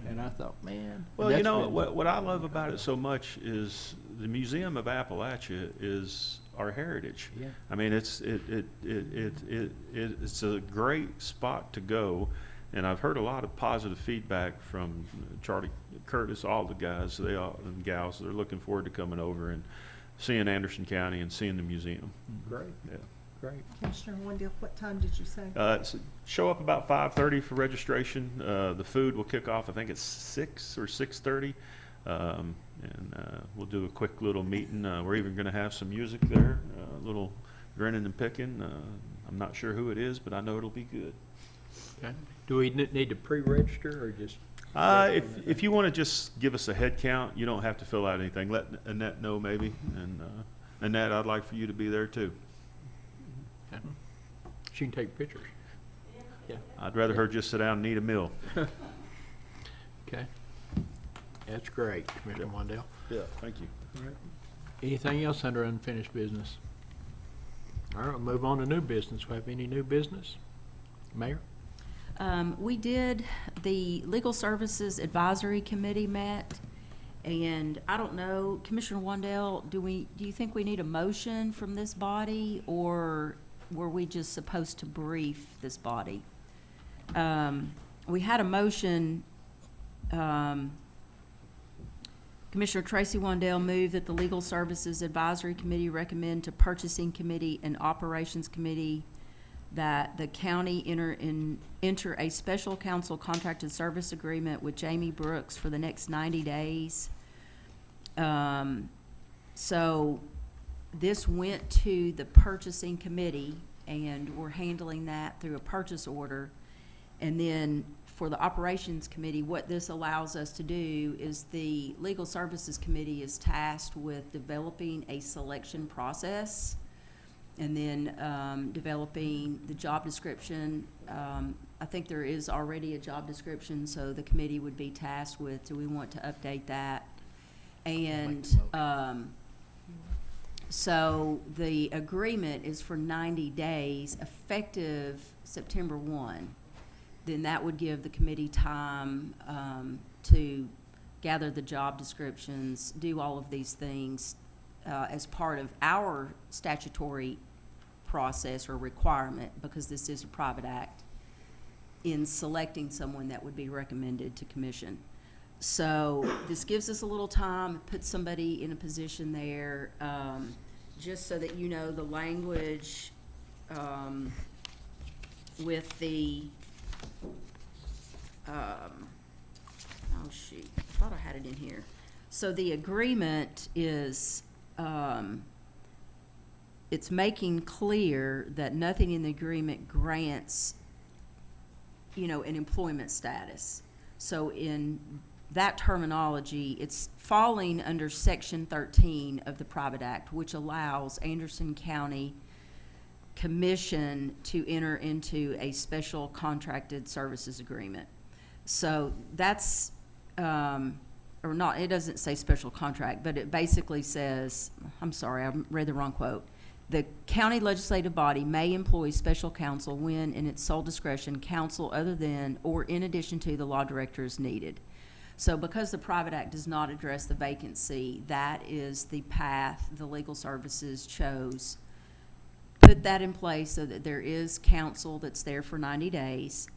and I thought, man. Well, that's you know, been- what I love about it so much is the Museum of Appalachia is our heritage. Yeah. I mean, it's a great spot to go, and I've heard a lot of positive feedback from Charlie Curtis, all the guys, and gals. They're looking forward to coming over and seeing Anderson County and seeing the museum. Great. Yeah. Great. Commissioner Wendell, what time did you say? Show up about 5:30 for registration. The food will kick off, I think it's 6 or 6:30. We'll do a quick little meeting. We're even going to have some music there, a little grinning and picking. I'm not sure who it is, but I know it'll be good. Okay. Do we need to pre-register or just? If you want to just give us a head count, you don't have to fill out anything. Let Annette know maybe. And Annette, I'd like for you to be there too. Okay. She can take pictures. Yeah. I'd rather her just sit down and eat a meal. Okay. That's great, Commissioner Wandell. Yeah, thank you. Anything else under unfinished business? All right, we'll move on to new business. We have any new business? Mayor? We did, the Legal Services Advisory Committee met, and I don't know, Commissioner Wandell, do you think we need a motion from this body, or were we just supposed to brief this body? We had a motion, Commissioner Tracy Wandell moved that the Legal Services Advisory Committee recommend to Purchasing Committee and Operations Committee that the county enter a special counsel contracted service agreement with Jamie Brooks for the next 90 days. So this went to the Purchasing Committee, and we're handling that through a purchase order. And then for the Operations Committee, what this allows us to do is the Legal Services Committee is tasked with developing a selection process and then developing the job description. I think there is already a job description, so the committee would be tasked with, do we want to update that? And so the agreement is for 90 days, effective September 1. Then that would give the committee time to gather the job descriptions, do all of these things as part of our statutory process or requirement, because this is a private act, in selecting someone that would be recommended to commission. So this gives us a little time, puts somebody in a position there, just so that you know the language with the, oh shoot, I thought I had it in here. So the agreement is, it's making clear that nothing in the agreement grants, an employment status. So in that terminology, it's falling under Section 13 of the Private Act, which allows Anderson County Commission to enter into a special contracted services agreement. So that's, or not, it doesn't say special contract, but it basically says, I'm sorry, I read the wrong quote. The county legislative body may employ special counsel when, in its sole discretion, counsel other than or in addition to the law director is needed. So because the Private Act does not address the vacancy, that is the path the legal services chose. Put that in place so that there is counsel that's there for 90 days.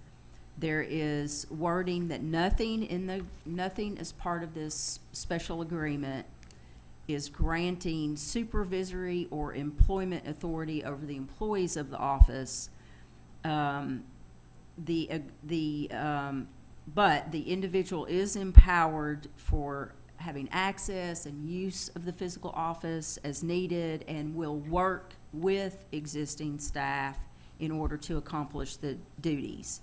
There is wording that nothing as part of this special agreement is granting supervisory or employment authority over the employees of the office. But the individual is empowered for having access and use of the physical office as needed, and will work with existing staff in order to accomplish the duties.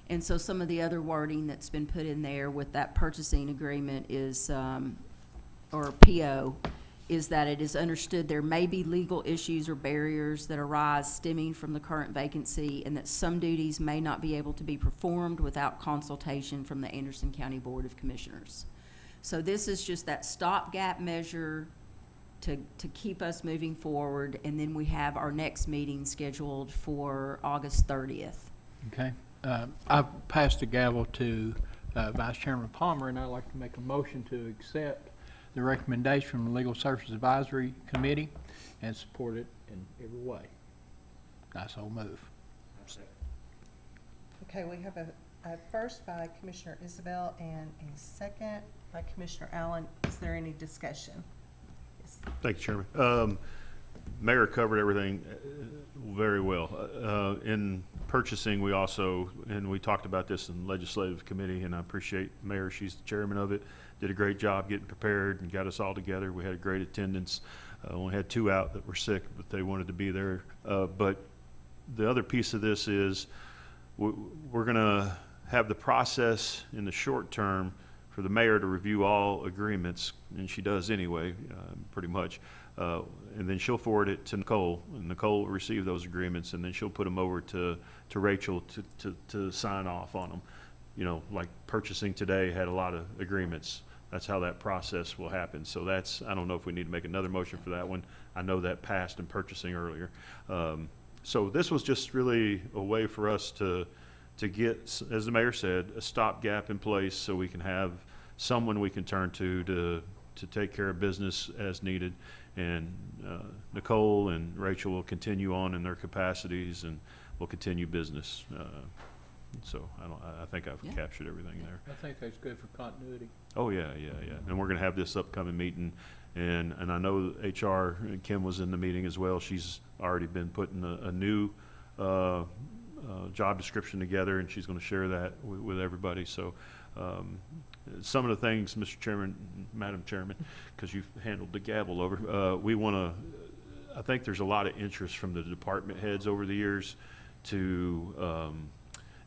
And so some of the other wording that's been put in there with that purchasing agreement is, or PO, is that it is understood there may be legal issues or barriers that arise stemming from the current vacancy, and that some duties may not be able to be performed without consultation from the Anderson County Board of Commissioners. So this is just that stopgap measure to keep us moving forward, and then we have our next meeting scheduled for August 30th. Okay. I've passed the gavel to Vice Chairman Palmer, and I'd like to make a motion to accept the recommendation from the Legal Services Advisory Committee and support it in every way. Nice old move. Okay, we have a first by Commissioner Isabel and a second by Commissioner Allen. Is there any discussion? Yes. Thank you, Chairman. Mayor covered everything very well. In purchasing, we also, and we talked about this in legislative committee, and I appreciate Mayor, she's the chairman of it, did a great job getting prepared and got us all together. We had a great attendance. Only had 2 out that were sick, but they wanted to be there. But the other piece of this is we're going to have the process in the short term for the mayor to review all agreements, and she does anyway, pretty much. And then she'll forward it to Nicole, and Nicole will receive those agreements, and then she'll put them over to Rachel to sign off on them. You know, like purchasing today had a lot of agreements. That's how that process will happen. So that's, I don't know if we need to make another motion for that one. I know that passed in purchasing earlier. So this was just really a way for us to get, as the mayor said, a stopgap in place so we can have someone we can turn to take care of business as needed. And Nicole and Rachel will continue on in their capacities and will continue business. So I think I've captured everything there. I think that's good for continuity. Oh, yeah. And we're gonna have this upcoming meeting, and I know HR, Kim was in the meeting as well. She's already been putting a new job description together, and she's gonna share that with everybody. So some of the things, Mr. Chairman, Madam Chairman, because you've handled the gavel over, we wanna, I think there's a lot of interest from the department heads over the years to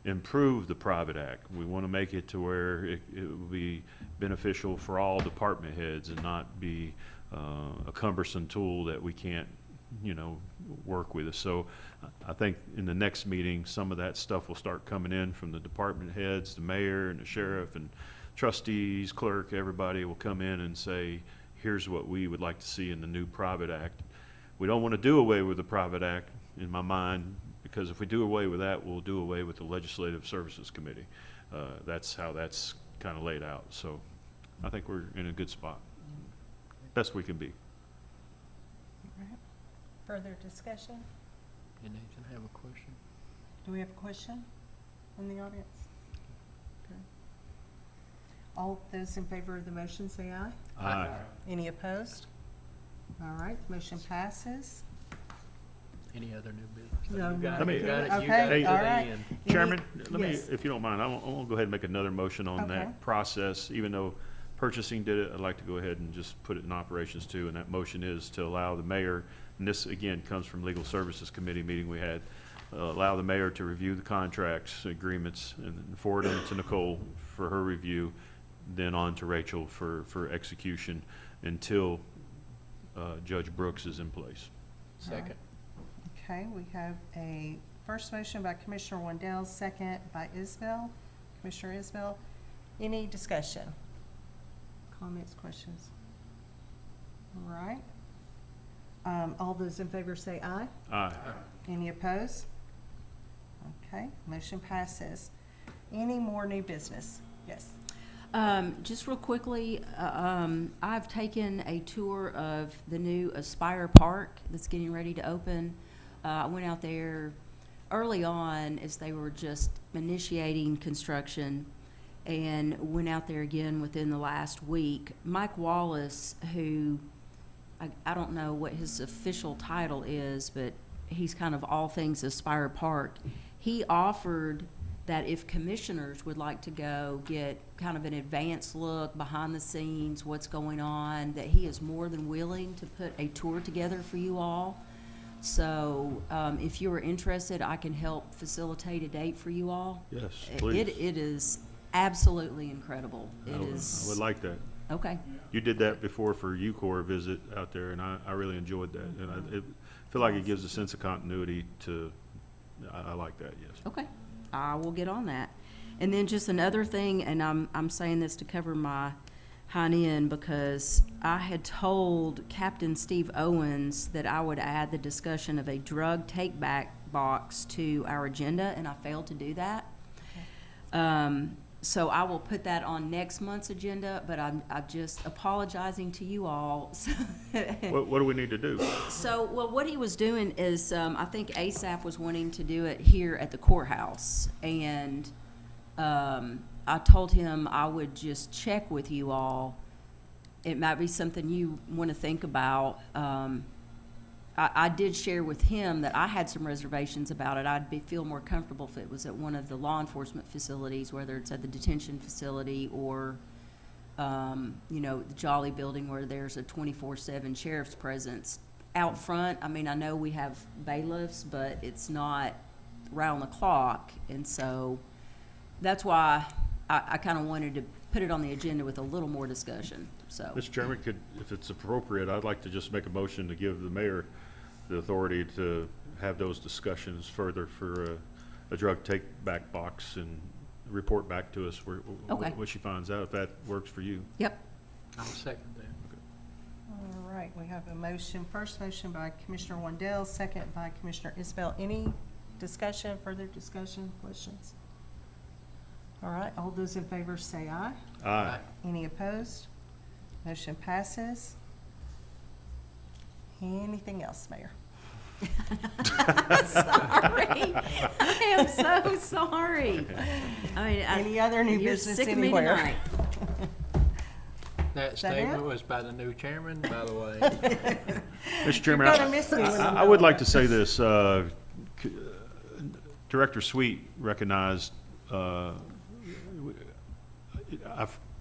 improve the Private Act. We want to make it to where it will be beneficial for all department heads and not be a cumbersome tool that we can't, work with. So I think in the next meeting, some of that stuff will start coming in from the department heads, the mayor and the sheriff and trustees, clerk, everybody will come in and say, here's what we would like to see in the new Private Act. We don't want to do away with the Private Act, in my mind, because if we do away with that, we'll do away with the Legislative Services Committee. That's how that's kind of laid out. So I think we're in a good spot. Best we can be. Further discussion? And Nathan have a question? Do we have a question from the audience? Okay. All those in favor of the motion say aye. Aye. Any opposed? All right, the motion passes. Any other new business? No, You got Let me- it, you got it, you Okay, got it to all the right. end. Chairman, Any- let me, yes. if you don't mind, I want to go ahead and make another motion on Okay. that process. Even though purchasing did it, I'd like to go ahead and just put it in operations too. And that motion is to allow the mayor, and this again comes from Legal Services Committee meeting we had, allow the mayor to review the contracts, agreements, and then forward them to Nicole for her review, then on to Rachel for execution until Judge Brooks is in place. Second. Okay, we have a first motion by Commissioner Wendell, second by Isbell. Commissioner Isbell, any discussion? Comments, questions? All right. All those in favor say aye. Aye. Any opposed? Okay, motion passes. Any more new business? Yes. Just real quickly, I've taken a tour of the new Aspire Park that's getting ready to open. I went out there early on as they were just initiating construction, and went out there again within the last week. Mike Wallace, who, I don't know what his official title is, but he's kind of all things Aspire Park. He offered that if commissioners would like to go get kind of an advanced look behind the scenes, what's going on, that he is more than willing to put a tour together for you all. So if you are interested, I can help facilitate a date for you all. Yes, It please. is absolutely incredible. It I is. would like that. Okay. You did that before for UCOR visit out there, and I really enjoyed that. And I feel like it gives a sense of continuity to, I like that, yes. Okay, I will get on that. And then just another thing, and I'm saying this to cover my hind end, because I had told Captain Steve Owens that I would add the discussion of a drug take-back box to our agenda, and I failed to do that. So I will put that on next month's agenda, but I'm just apologizing to you all. What do we need to do? So, well, what he was doing is, I think ASAP was wanting to do it here at the courthouse, and I told him I would just check with you all. It might be something you want to think about, I did share with him that I had some reservations about it. Feel more comfortable if it was at one of the law enforcement facilities, whether it's at the detention facility or, the Jolly Building where there's a 24/7 sheriff's presence. Out front, I mean, I know we have bailiffs, but it's not round the clock. And so that's why I kind of wanted to put it on the agenda with a little more discussion, so. Mr. Chairman, if it's appropriate, I'd like to just make a motion to give the mayor the authority to have those discussions further for a drug take-back box and report back to us Okay. what she finds out, if that works for you. Yep. I'll second that. All right, we have a motion, first motion by Commissioner Wendell, second by Commissioner Isbell. Any discussion, further discussion, questions? All right, all those in favor say aye. Aye. Any opposed? Motion passes. Anything else, Mayor? Sorry. I am so sorry. I mean, Any other new you're business sick of me anywhere? tonight. That that statement it? was by the new chairman, by the way. Mr. Chairman, You're gonna miss me when I'm I would gone. like to say this. Director Sweet recognized, I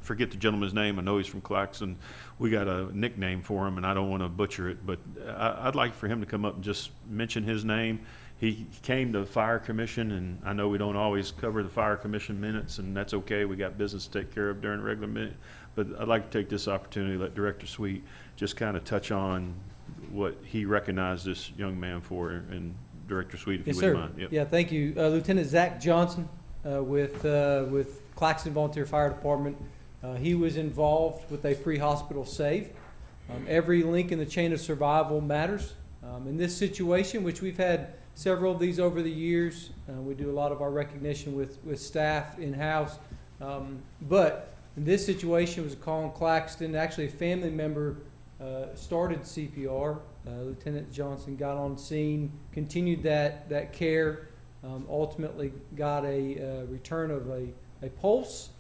forget the gentleman's name. I know he's from Claxton. We got a nickname for him, and I don't want to butcher it, but I'd like for him to come up and just mention his name. He came to Fire Commission, and I know we don't always cover the Fire Commission minutes, and that's okay. We got business to take care of during regular minute. But I'd like to take this opportunity to let Director Sweet just kind of touch on what he recognized this young man for. And Director Sweet, if you Yes, wouldn't sir. mind. Yep. Yeah, thank you. Lieutenant Zach Johnson with Claxton Volunteer Fire Department. He was involved with a pre-hospital save. Every link in the chain of survival matters. In this situation, which we've had several of these over the years, we do a lot of our recognition with staff in-house. But in this situation, it was a call in Claxton. Actually, a family member started CPR. Lieutenant Johnson got on scene, continued that care, ultimately got a return of a pulse.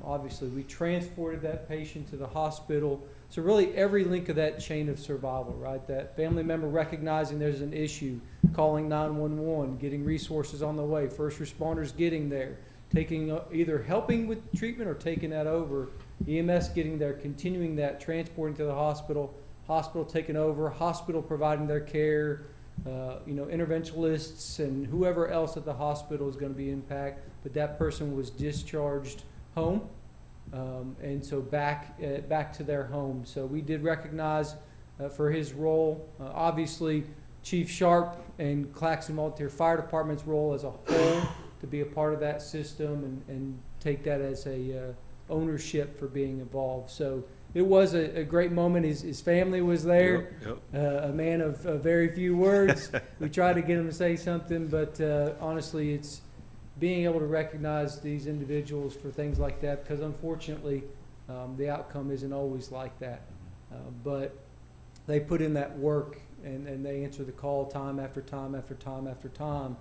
Obviously, we transported that patient to the hospital. So really every link of that chain of survival, right? That family member recognizing there's an issue, calling 911, getting resources on the way, first responders getting there, taking either helping with treatment or taking that over, EMS getting there, continuing that, transporting to the hospital, hospital taking over, hospital providing their care, interventionalists and whoever else at the hospital is going to be impacted. But that person was discharged home, and so back to their home. So we did recognize for his role, obviously Chief Sharp and Claxton Volunteer Fire Department's role as a whole to be a part of that system and take that as a ownership for being involved. So it was a great moment. His family was there. Yep. A man of very few words. We tried to get him to say something, but honestly, it's being able to recognize these individuals for things like that, because unfortunately, the outcome isn't always like that. But they put in that work, and they answer the call time after time after time after time,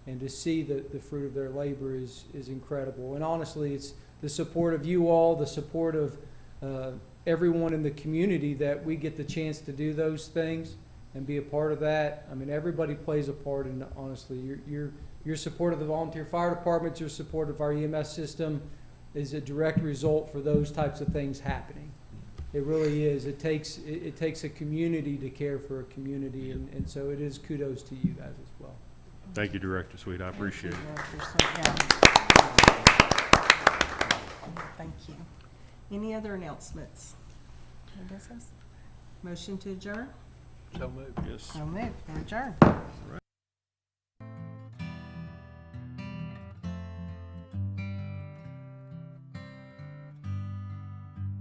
and to see the fruit of their labor is incredible. And honestly, it's the support of you all, the support of everyone in the community that we get the chance to do those things and be a part of that. I mean, everybody plays a part, and honestly, your support of the volunteer fire departments, your support of our EMS system is a direct result for those types of things happening. It really is. It takes a community to care for a community, and so it is kudos to you guys as well. Thank you, Director Sweet. I appreciate it. Thank you. Any other announcements? No business? Motion to adjourn? So moved. Yes. So moved. We're adjourned.